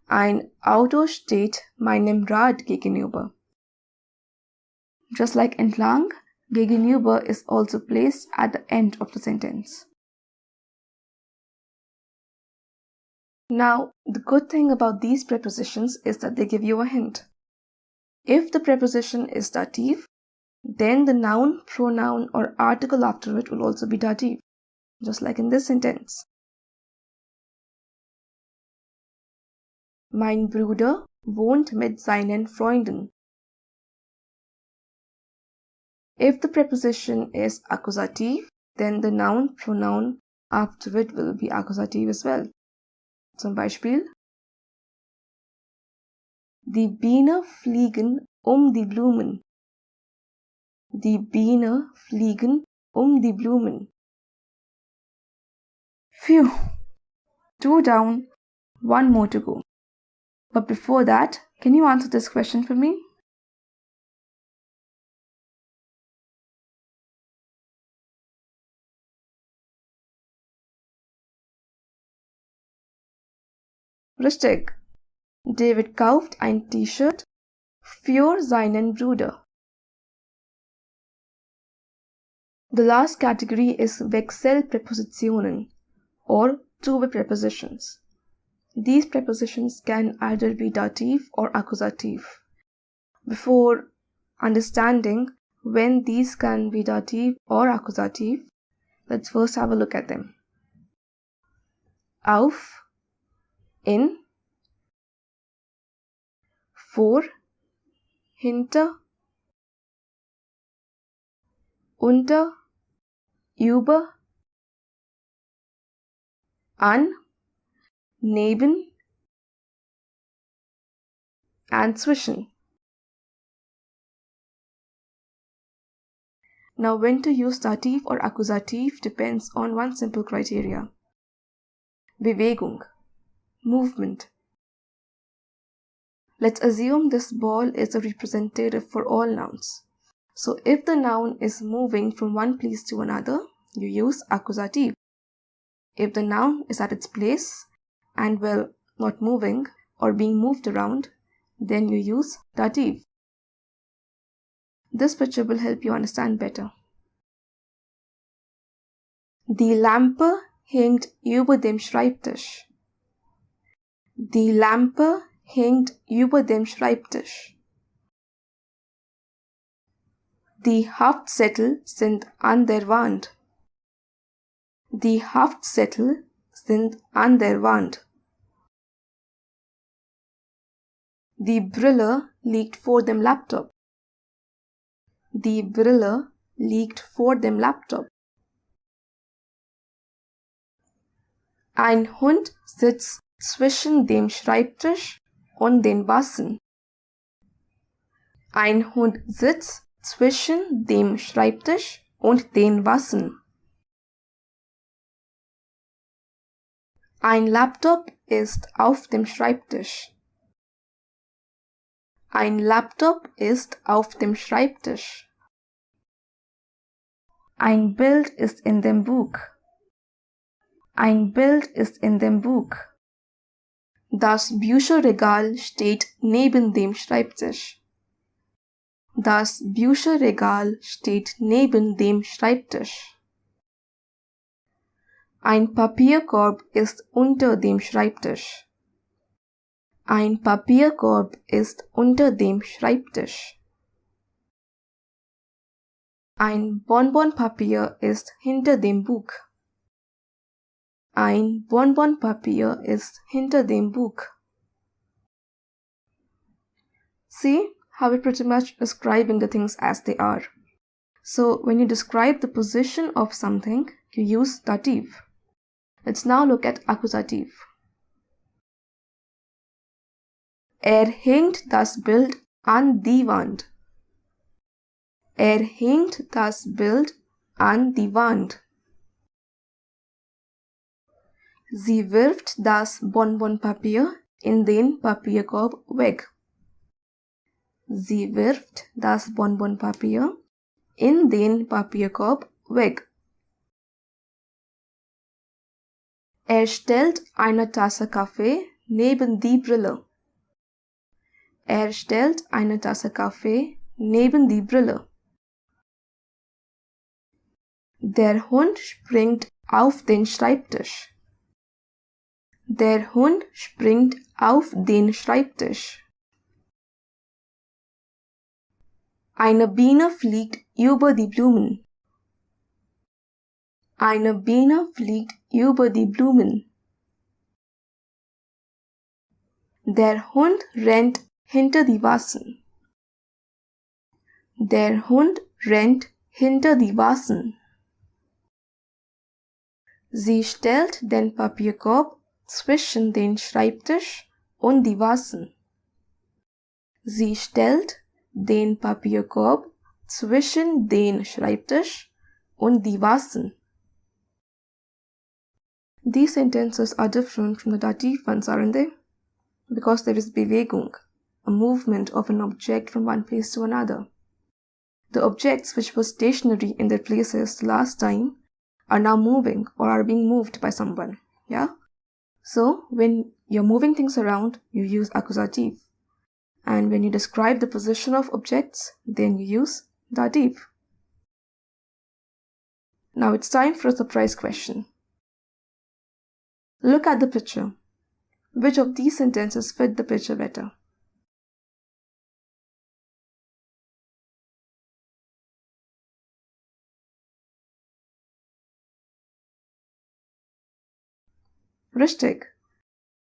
Ein Auto steht meinem Rad gegenüber. Just like entlang, gegenüber is also placed at the end of the sentence. Now, the good thing about these prepositions is that they give you a hint. If the preposition is dative, then the noun, pronoun or article after it will also be dative, just like in this sentence. Mein Bruder wohnt mit seinen Freunden. If the preposition is accusative, then the noun, pronoun after it will be accusative as well. Zum Beispiel, die Bienen fliegen die Blumen. Die Bienen fliegen die Blumen. Phew! 2 down, 1 more to go. But before that, can you answer this question for me? Richtig. David kauft ein T-Shirt für seinen Bruder. The last category is Wechselpräpositionen or two-way prepositions. These prepositions can either be dative or accusative. Before understanding when these can be dative or accusative, let's first have a look at them. Auf, in, vor, hinter, unter, über, an, neben, and zwischen. Now, when to use dative or accusative depends on one simple criteria. Bewegung, movement. Let's assume this ball is a representative for all nouns. So if the noun is moving from one place to another, you use accusative. If the noun is at its place and not moving or being moved around, then you use dative. This picture will help you understand better. Die Lampe hängt über dem Schreibtisch. Die Lampe hängt über dem Schreibtisch. Die Haftzettel sind an der Wand. Die Haftzettel sind an der Wand. Die Brille liegt vor dem Laptop. Die Brille liegt vor dem Laptop. Ein Hund sitzt zwischen dem Schreibtisch und den Bassen. Ein Hund sitzt zwischen dem Schreibtisch und den Bassen. Ein Laptop ist auf dem Schreibtisch. Ein Laptop ist auf dem Schreibtisch. Ein Bild ist in dem Buch. Ein Bild ist in dem Buch. Das Bücherregal steht neben dem Schreibtisch. Das Bücherregal steht neben dem Schreibtisch. Ein Papierkorb ist unter dem Schreibtisch. Ein Papierkorb ist unter dem Schreibtisch. Ein Bonbonpapier ist hinter dem Buch. Ein Bonbonpapier ist hinter dem Buch. See how we're pretty much describing the things as they are. So when you describe the position of something, you use dative. Let's now look at accusative. Hängt das Bild an die Wand. Hängt das Bild an die Wand. Sie wirft das Bonbonpapier in den Papierkorb weg. Sie wirft das Bonbonpapier in den Papierkorb weg. Stellt eine Tasse Kaffee neben die Brille. Stellt eine Tasse Kaffee neben die Brille. Der Hund springt auf den Schreibtisch. Der Hund springt auf den Schreibtisch. Eine Biene fliegt über die Blumen. Eine Biene fliegt über die Blumen. Der Hund rennt hinter die Vasen. Der Hund rennt hinter die Vasen. Sie stellt den Papierkorb zwischen den Schreibtisch und die Vasen. Sie stellt den Papierkorb zwischen den Schreibtisch und die Vasen. These sentences are different from the dative ones, aren't they? Because there is Bewegung, a movement of an object from one place to another. The objects which were stationary in their places last time are now moving or are being moved by someone. Yeah? So, when you're moving things around, you use accusative. And when you describe the position of objects, then you use dative. Now it's time for a surprise question. Look at the picture. Which of these sentences fit the picture better? Richtig.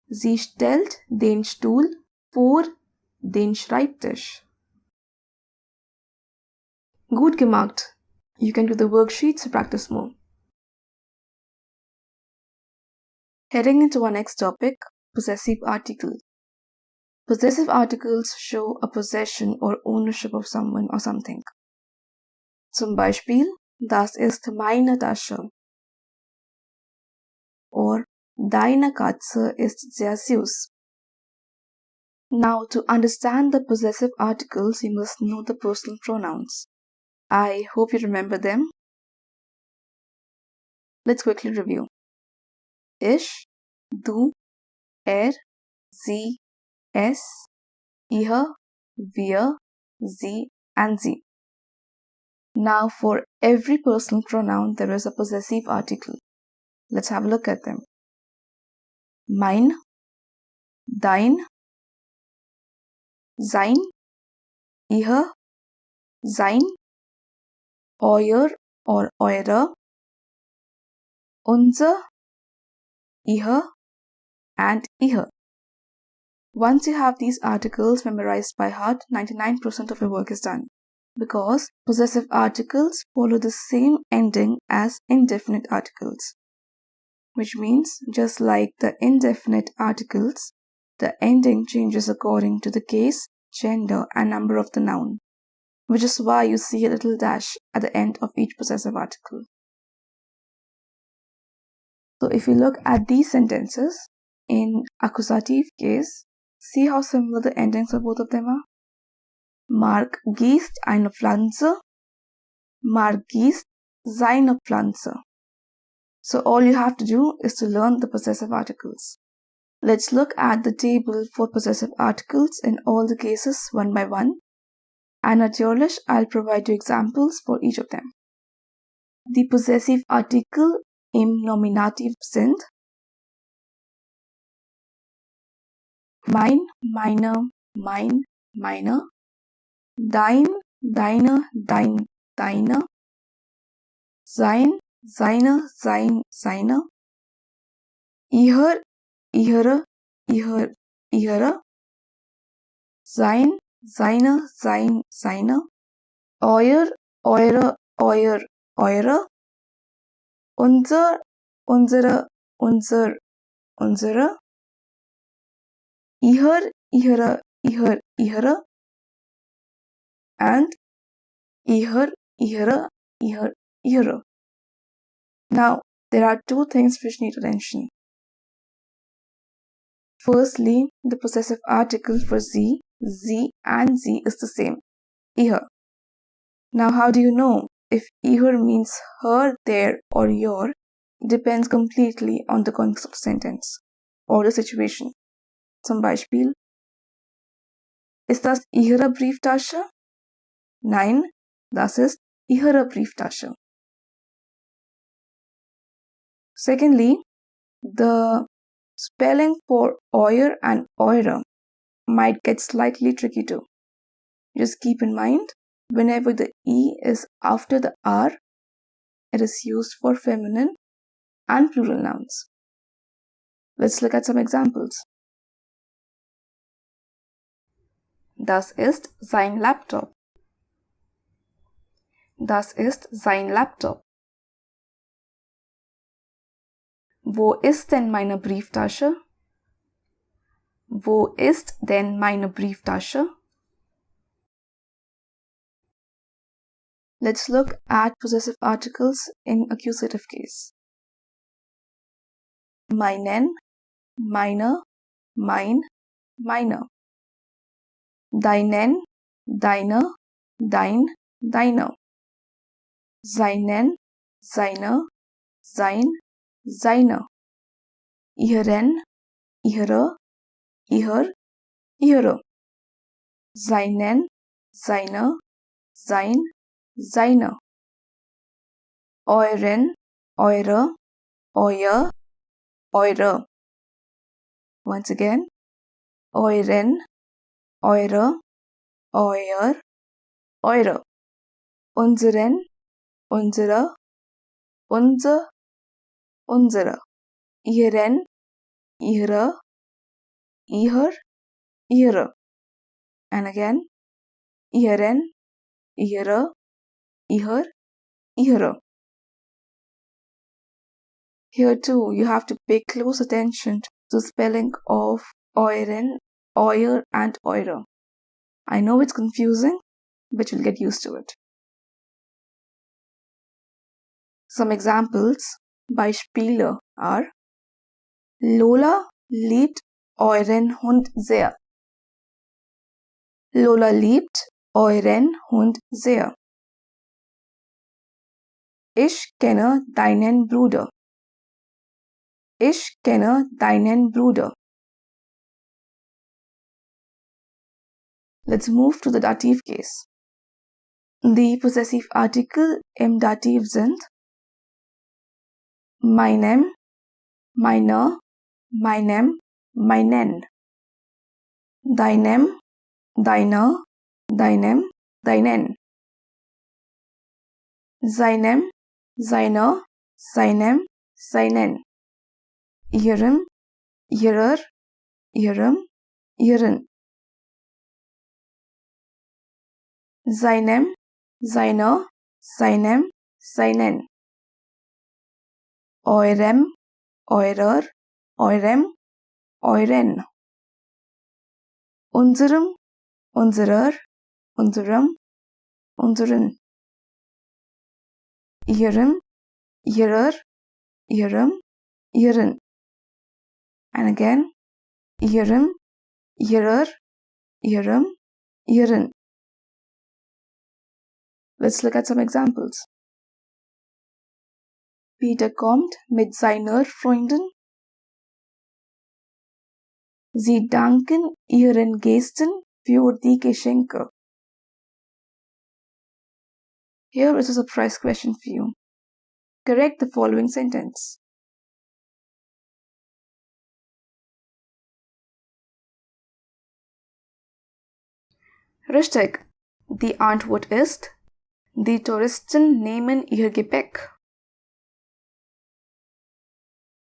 Sie stellt den Stuhl vor den Schreibtisch. Gut gemacht. You can do the worksheets to practice more. Heading into our next topic, possessive articles. Possessive articles show a possession or ownership of someone or something. Zum Beispiel, das ist meine Tasche. Or, deine Katze ist sehr süß. Now, to understand the possessive articles, you must know the personal pronouns. I hope you remember them. Let's quickly review. Ich, du, sie, es, ihr, wir, sie, and sie. Now, for every personal pronoun, there is a possessive article. Let's have a look at them. Mein, dein, sein, ihr, sein, euer or eure, unser, ihr, and ihr. Once you have these articles memorized by heart, 99% of your work is done. Because possessive articles follow the same ending as indefinite articles. Which means, just like the indefinite articles, the ending changes according to the case, gender, and number of the noun. Which is why you see a little dash at the end of each possessive article. So if you look at these sentences, in accusative case, see how similar the endings of both of them are? Mark gießt eine Pflanze. Mark gießt seine Pflanze. So all you have to do is to learn the possessive articles. Let's look at the table for possessive articles in all the cases one by one, and natürlich I'll provide you examples for each of them. Die possessive Artikel im Nominativ sind mein, meine, mein, meine, dein, deine, dein, deine, sein, seine, sein, seine, ihr, ihre, ihr, ihre, sein, seine, sein, seine, euer, eure, euer, eure, unser, unsere, unser, unsere, ihr, ihre, ihr, ihre, and ihr, ihre, ihr, ihre. Now, there are two things which need attention. Firstly, the possessive article for sie and sie is the same, ihr. Now, how do you know if ihr means her, their, or your? Depends completely on the context of the sentence or the situation. Zum Beispiel, ist das Ihre Brieftasche? Nein, das ist Ihre Brieftasche. Secondly, the spelling for euer and eure might get slightly tricky too. Just keep in mind, whenever the E is after the R, it is used for feminine and plural nouns. Let's look at some examples. Das ist sein Laptop. Das ist sein Laptop. Wo ist denn meine Brieftasche? Wo ist denn meine Brieftasche? Let's look at possessive articles in accusative case. Meinen, meine, mein, meine. Deinen, deine, dein, deine. Seinen, seine, sein, seine. Ihren, ihre, ihr, ihre. Seinen, seine, sein, seine. Euren, eure, euer, eure. Once again, euren, eure, euer, eure. Unseren, unsere, unser, unsere. Ihren, ihre, ihr, ihre. And again, ihren, ihre, ihr, ihre. Here too, you have to pay close attention to the spelling of euren, euer, and eure. I know it's confusing, but you'll get used to it. Some examples by Spiele are Lola liebt euren Hund sehr. Lola liebt euren Hund sehr. Ich kenne deinen Bruder. Ich kenne deinen Bruder. Let's move to the dative case. Die possessive Artikel im Dativ sind meinem, meiner, meinem, meinen. Deinem, deiner, deinem, deinen. Seinem, seiner, seinem, seinen. Ihrem, ihrer, ihrem, ihren. Seinem, seiner, seinem, seinen. Eurem, eurer, eurem, euren. Unserem, unserer, unserem, unseren. Ihrem, ihrer, ihrem, ihren. And again, ihrem, ihrer, ihrem, ihren. Let's look at some examples. Peter kommt mit seiner Freundin. Sie danken ihren Gästen für die Geschenke. Here is a surprise question for you. Correct the following sentence. Richtig. Die Antwort ist: Die Touristen nehmen ihr Gepäck.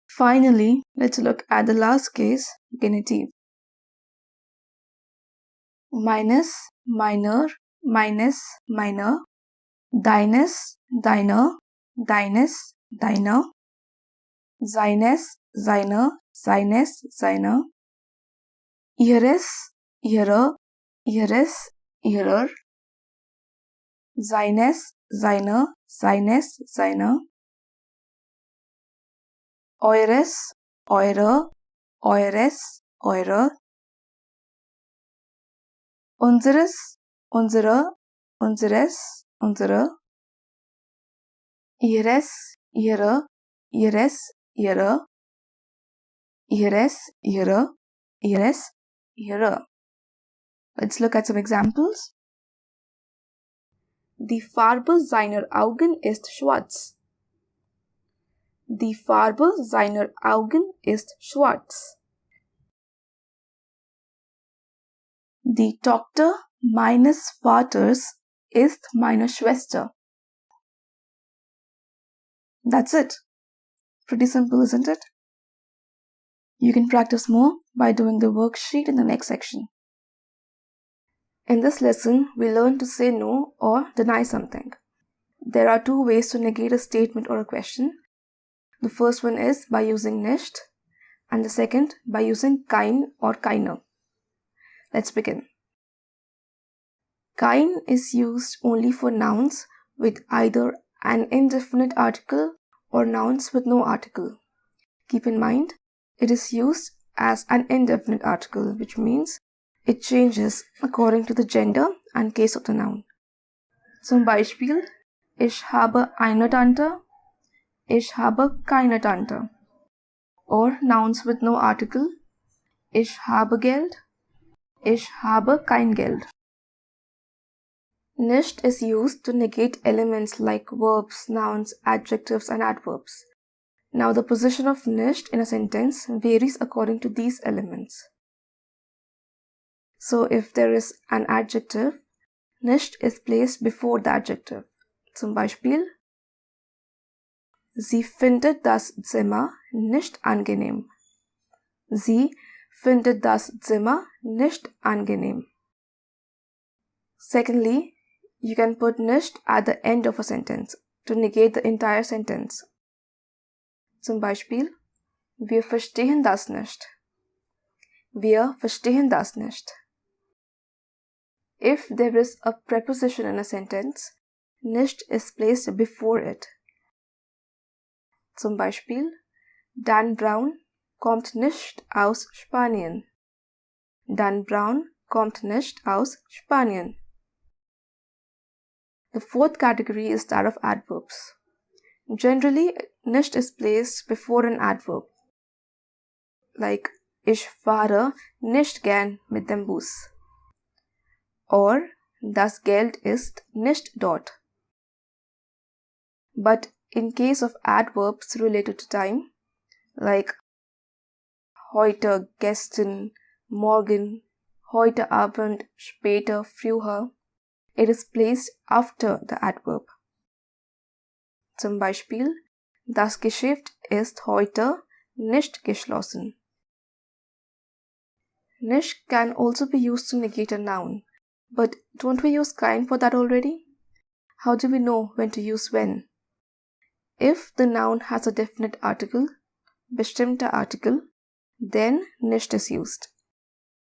Finally, let's look at the last case, genitive. Meines, meiner, meines, meiner, deines, deiner, deines, deiner, seines, seiner, seines, seiner, ihres, ihrer, ihres, ihrer, seines, seiner, seines, seiner, eures, eurer, eures, eurer, unseres, unserer, unseres, unserer, ihres, ihrer, ihres, ihrer, ihres, ihrer, ihres, ihrer. Let's look at some examples. Die Farbe seiner Augen ist schwarz. Die Farbe seiner Augen ist schwarz. Die Tochter meines Vaters ist meine Schwester. That's it. Pretty simple, isn't it? You can practice more by doing the worksheet in the next section. In this lesson, we learn to say no or deny something. There are two ways to negate a statement or a question. The first one is by using nicht, and the second by using kein or keiner. Let's begin. Kein is used only for nouns with either an indefinite article or nouns with no article. Keep in mind, it is used as an indefinite article, which means it changes according to the gender and case of the noun. Zum Beispiel: Ich habe eine Tante, ich habe keine Tante. Or nouns with no article: Ich habe Geld, ich habe kein Geld. Nicht is used to negate elements like verbs, nouns, adjectives, and adverbs. Now the position of nicht in a sentence varies according to these elements. So if there is an adjective, nicht is placed before the adjective. Zum Beispiel: Sie findet das Zimmer nicht angenehm. Sie findet das Zimmer nicht angenehm. Secondly, you can put nicht at the end of a sentence to negate the entire sentence. Zum Beispiel: Wir verstehen das nicht. Wir verstehen das nicht. If there is a preposition in a sentence, nicht is placed before it. Zum Beispiel: Dan Brown kommt nicht aus Spanien. Dan Brown kommt nicht aus Spanien. The fourth category is that of adverbs. Generally, nicht is placed before an adverb. Like, ich fahre nicht gern mit dem Bus. Or, das Geld ist nicht dort. But in case of adverbs related to time, like heute, gestern, morgen, heute Abend, später, früher, it is placed after the adverb. Zum Beispiel: Das Geschäft ist heute nicht geschlossen. Nicht can also be used to negate a noun, but don't we use kein for that already? How do we know when to use when? If the noun has a definite article, bestimmter Artikel, then nicht is used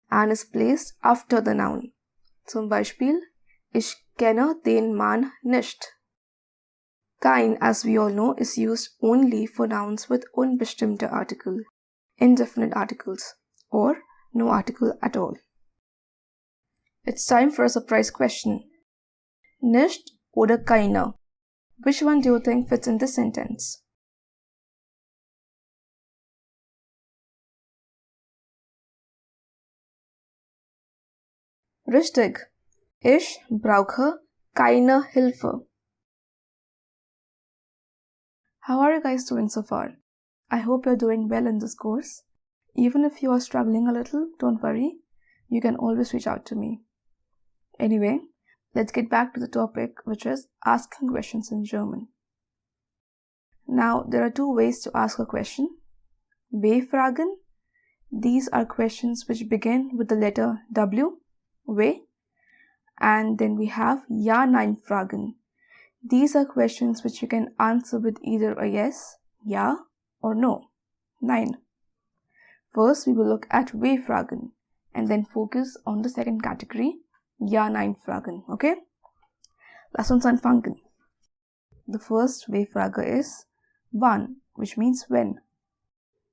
and is placed after the noun. Zum Beispiel: Ich kenne den Mann nicht. Kein, as we all know, is used only for nouns with unbestimmter Artikel, indefinite articles, or no article at all. It's time for a surprise question. Nicht oder keiner? Which one do you think fits in this sentence? Richtig. Ich brauche keine Hilfe. How are you guys doing so far? I hope you're doing well in this course. Even if you are struggling a little, don't worry. You can always reach out to me. Anyway, let's get back to the topic, which is asking questions in German. Now, there are two ways to ask a question. W-Fragen. These are questions which begin with the letter W, W. And then we have Ja-Nein-Fragen. These are questions which you can answer with either a yes, ja, or no, nein. First, we will look at W-Fragen and then focus on the second category, Ja-Nein-Fragen. Okay? Lass uns anfangen. The first W-Frage is wann, which means when.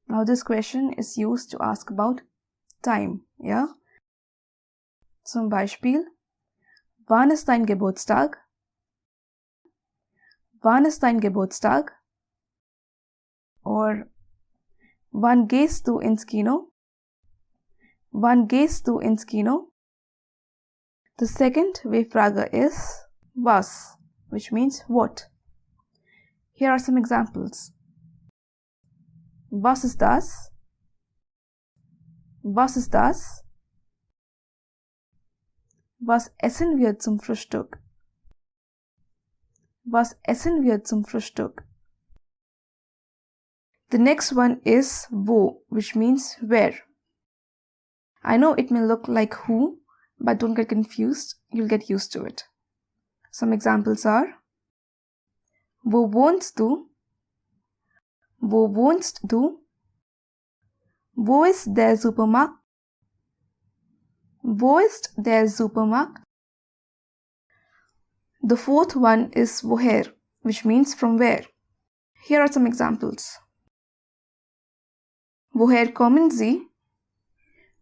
Now this question is used to ask about time, yeah? Zum Beispiel, wann ist dein Geburtstag? Wann ist dein Geburtstag? Or wann gehst du ins Kino? Wann gehst du ins Kino? The second W-Frage is was, which means what. Here are some examples. Was ist das? Was ist das? Was essen wir zum Frühstück? Was essen wir zum Frühstück? The next one is wo, which means where. I know it may look like who, but don't get confused, you'll get used to it. Some examples are wo wohnst du? Wo wohnst du? Wo ist der Supermarkt? Wo ist der Supermarkt? The fourth one is woher, which means from where. Here are some examples. Woher kommen Sie?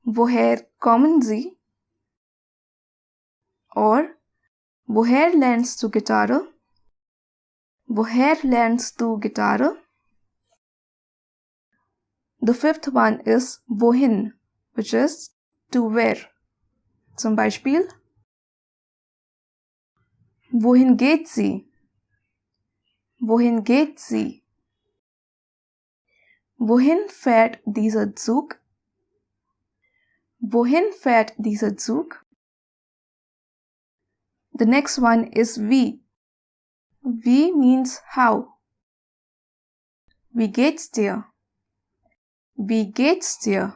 Woher kommen Sie? Or woher lernst du Gitarre? Woher lernst du Gitarre? The fifth one is wohin, which is to where. Zum Beispiel, wohin geht sie? Wohin geht sie? Wohin fährt dieser Zug? Wohin fährt dieser Zug? The next one is wie. Wie means how. Wie geht's dir? Wie geht's dir?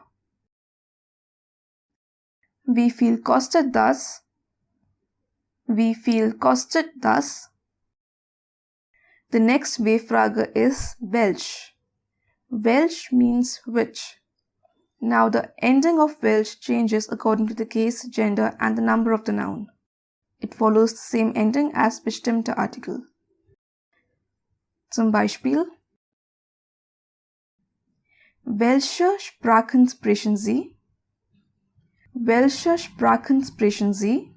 Wie viel kostet das? Wie viel kostet das? The next W-Frage is welch. Welch means which. Now the ending of welch changes according to the case, gender and the number of the noun. It follows the same ending as bestimmte Artikel. Zum Beispiel, welche Sprachen sprechen Sie? Welche Sprachen sprechen Sie?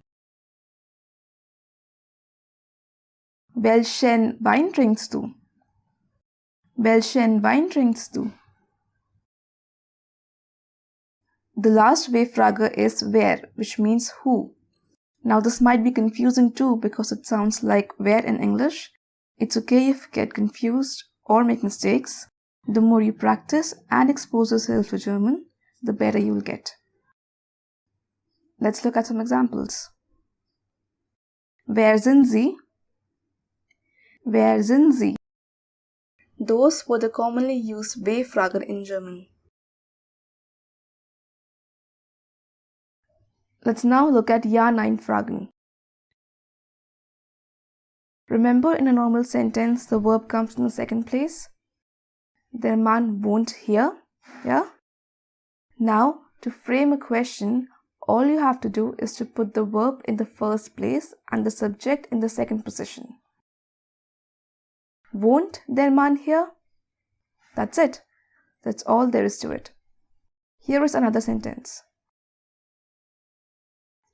Welchen Wein trinkst du? Welchen Wein trinkst du? The last W-Frage is where, which means who. Now this might be confusing too because it sounds like where in English. It's okay if you get confused or make mistakes. The more you practice and expose yourself to German, the better you will get. Let's look at some examples. Wer sind Sie? Wer sind Sie? Those were the commonly used W-Fragen in German. Let's now look at Ja-Nein-Fragen. Remember, in a normal sentence, the verb comes in the second place. Der Mann wohnt hier, yeah? Now, to frame a question, all you have to do is to put the verb in the first place and the subject in the second position. Wohnt der Mann hier? That's it. That's all there is to it. Here is another sentence.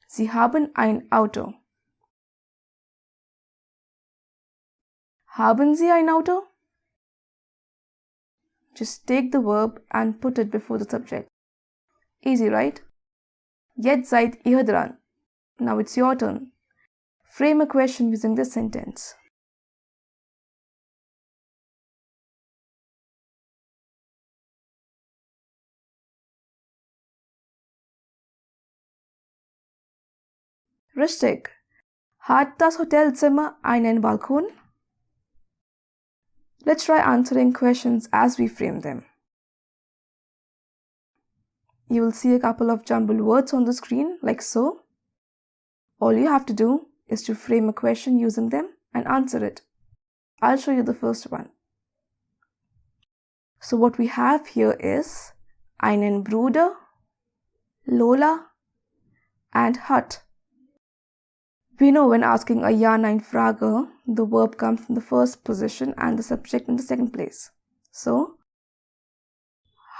Sie haben ein Auto. Haben Sie ein Auto? Just take the verb and put it before the subject. Easy, right? Jetzt seid ihr dran. Now it's your turn. Frame a question using this sentence. Richtig. Hat das Hotelzimmer einen Balkon? Let's try answering questions as we frame them. You will see a couple of jumbled words on the screen, like so. All you have to do is to frame a question using them and answer it. I'll show you the first one. So what we have here is einen Bruder, Lola, and Hut. We know when asking a Ja-Nein-Frage, the verb comes in the first position and the subject in the second place. So,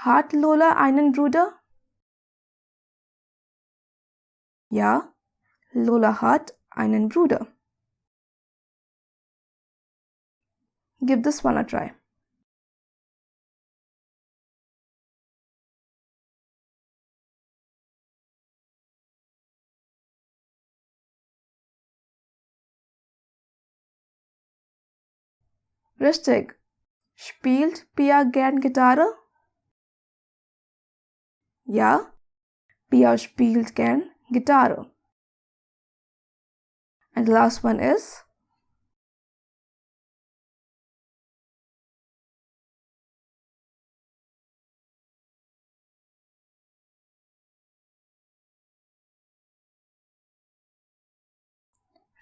hat Lola einen Bruder? Ja, Lola hat einen Bruder. Give this one a try. Richtig. Spielt Pia gern Gitarre? Ja, Pia spielt gern Gitarre. And the last one is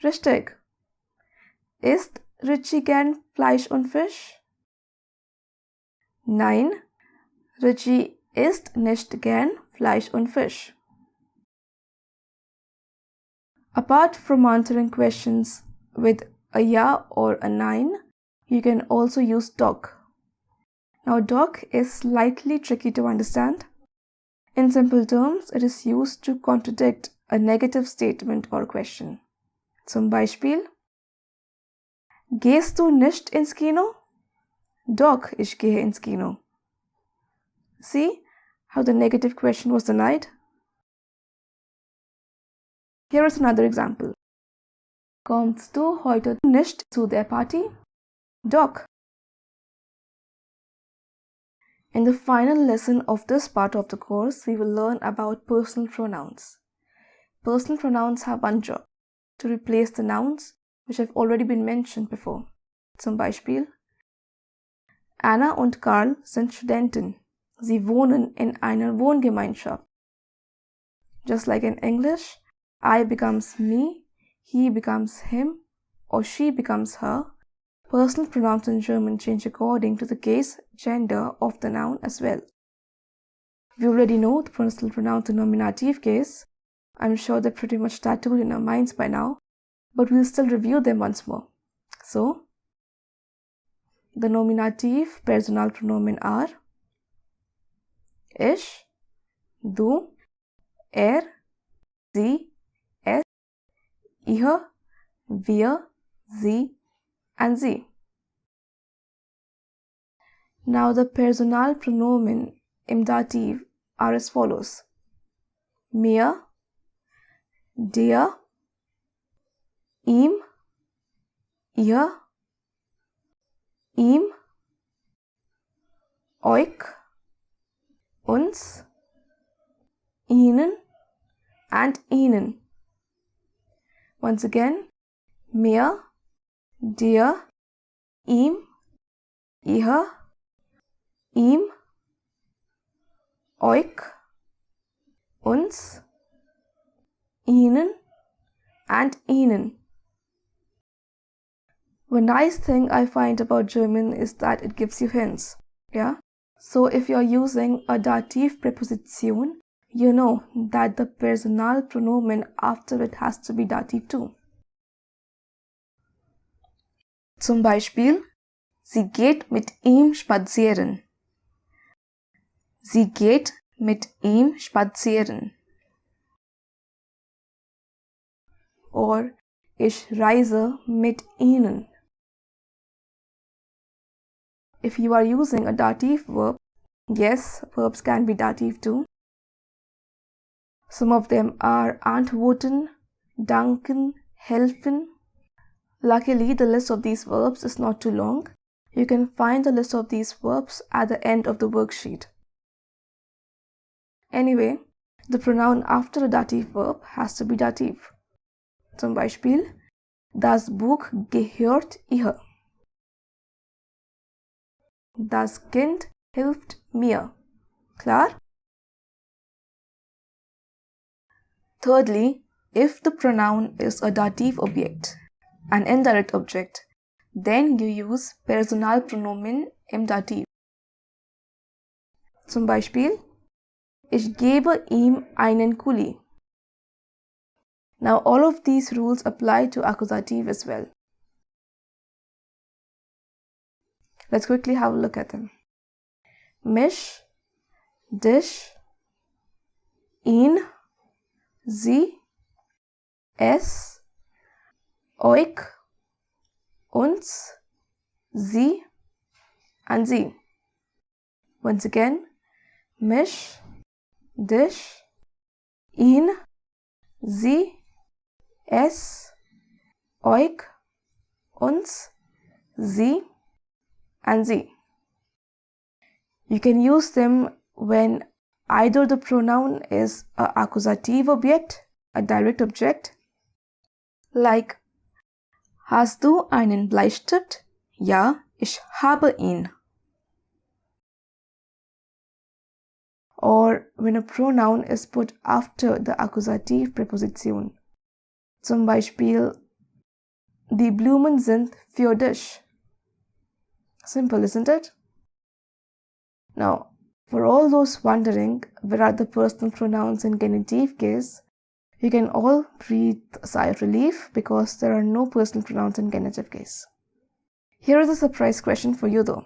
richtig. Isst Richie gern Fleisch und Fisch? Nein, Richie isst nicht gern Fleisch und Fisch. Apart from answering questions with a ja or a nein, you can also use doch. Now doch is slightly tricky to understand. In simple terms, it is used to contradict a negative statement or question. Zum Beispiel: Gehst du nicht ins Kino? Doch, ich gehe ins Kino. See how the negative question was denied? Here is another example. Kommst du heute nicht zu der Party? Doch. In the final lesson of this part of the course, we will learn about personal pronouns. Personal pronouns have one job: to replace the nouns which have already been mentioned before. Zum Beispiel: Anna und Karl sind Studenten. Sie wohnen in einer Wohngemeinschaft. Just like in English, I becomes me, he becomes him, or she becomes her. Personal pronouns in German change according to the case, gender of the noun as well. We already know the personal pronouns in nominative case. I'm sure they're pretty much tattooed in our minds by now, but we'll still review them once more. So, the nominative personal pronomen are ich, du, sie, es, ihr, wir, sie, and sie. Now the personal pronomen im Dativ are as follows: mir, dir, ihm, ihr, ihm, euch, uns, ihnen, and ihnen. Once again, mir, dir, ihm, ihr, ihm, euch, uns, ihnen, and ihnen. One nice thing I find about German is that it gives you hints. Yeah? So if you're using a dative preposition, you know that the personal pronomen after it has to be dative too. Zum Beispiel: Sie geht mit ihm spazieren. Sie geht mit ihm spazieren. Or ich reise mit ihnen. If you are using a dative verb, yes, verbs can be dative too. Some of them are antworten, danken, helfen. Luckily, the list of these verbs is not too long. You can find the list of these verbs at the end of the worksheet. Anyway, the pronoun after a dative verb has to be dative. Zum Beispiel, das Buch gehört ihr. Das Kind hilft mir. Klar? Thirdly, if the pronoun is a dative object, an indirect object, then you use Personalpronomen im Dativ. Zum Beispiel, ich gebe ihm einen Kuli. Now all of these rules apply to accusative as well. Let's quickly have a look at them. Mich, dich, ihn, sie, es, euch, uns, sie, and sie. Once again, mich, dich, ihn, sie, es, euch, uns, sie, and sie. You can use them when either the pronoun is an accusative object, a direct object, like hast du einen Bleistift? Ja, ich habe ihn. Or when a pronoun is put after the accusative preposition. Zum Beispiel, die Blumen sind für dich. Simple, isn't it? Now, for all those wondering where are the personal pronouns in genitive case, you can all breathe a sigh of relief because there are no personal pronouns in genitive case. Here is a surprise question for you though.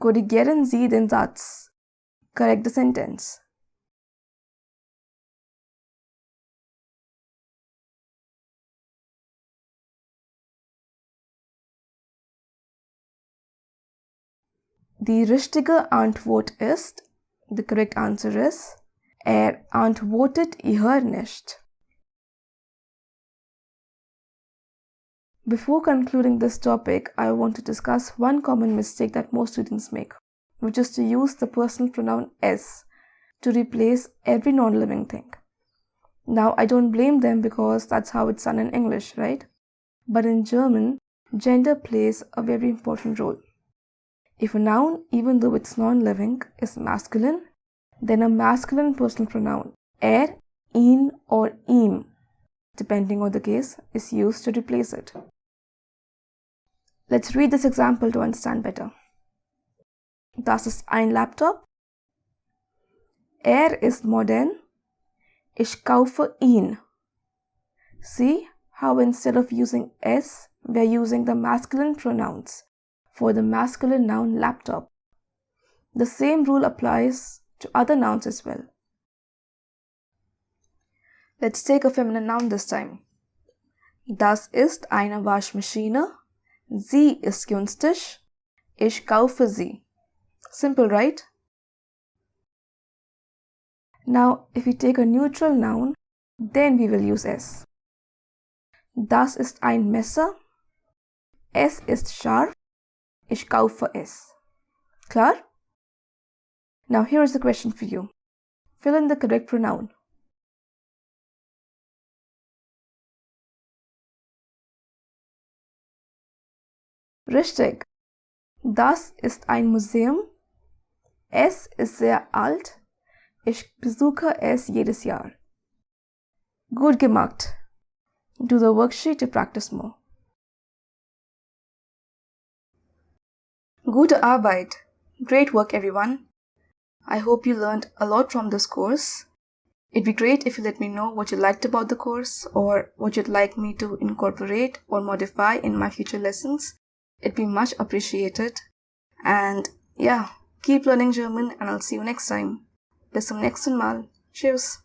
Korrigieren Sie den Satz. Correct the sentence. Die richtige Antwort ist, the correct answer is, antwortet ihr nicht. Before concluding this topic, I want to discuss one common mistake that most students make, which is to use the personal pronoun es to replace every non-living thing. Now, I don't blame them because that's how it's done in English, right? But in German, gender plays a very important role. If a noun, even though it's non-living, is masculine, then a masculine personal pronoun, ihn or ihm, depending on the case, is used to replace it. Let's read this example to understand better. Das ist ein Laptop. Ist modern. Ich kaufe ihn. See how instead of using es, we are using the masculine pronouns for the masculine noun laptop. The same rule applies to other nouns as well. Let's take a feminine noun this time. Das ist eine Waschmaschine. Sie ist günstig. Ich kaufe sie. Simple, right? Now, if we take a neutral noun, then we will use es. Das ist ein Messer. Es ist scharf. Ich kaufe es. Klar? Now here is the question for you. Fill in the correct pronoun. Richtig. Das ist ein Museum. Es ist sehr alt. Ich besuche es jedes Jahr. Gut gemacht. Do the worksheet to practice more. Gute Arbeit. Great work, everyone. I hope you learned a lot from this course. It'd be great if you let me know what you liked about the course or what you'd like me to incorporate or modify in my future lessons. It'd be much appreciated. And yeah, keep learning German and I'll see you next time. Bis zum nächsten Mal. Tschüss.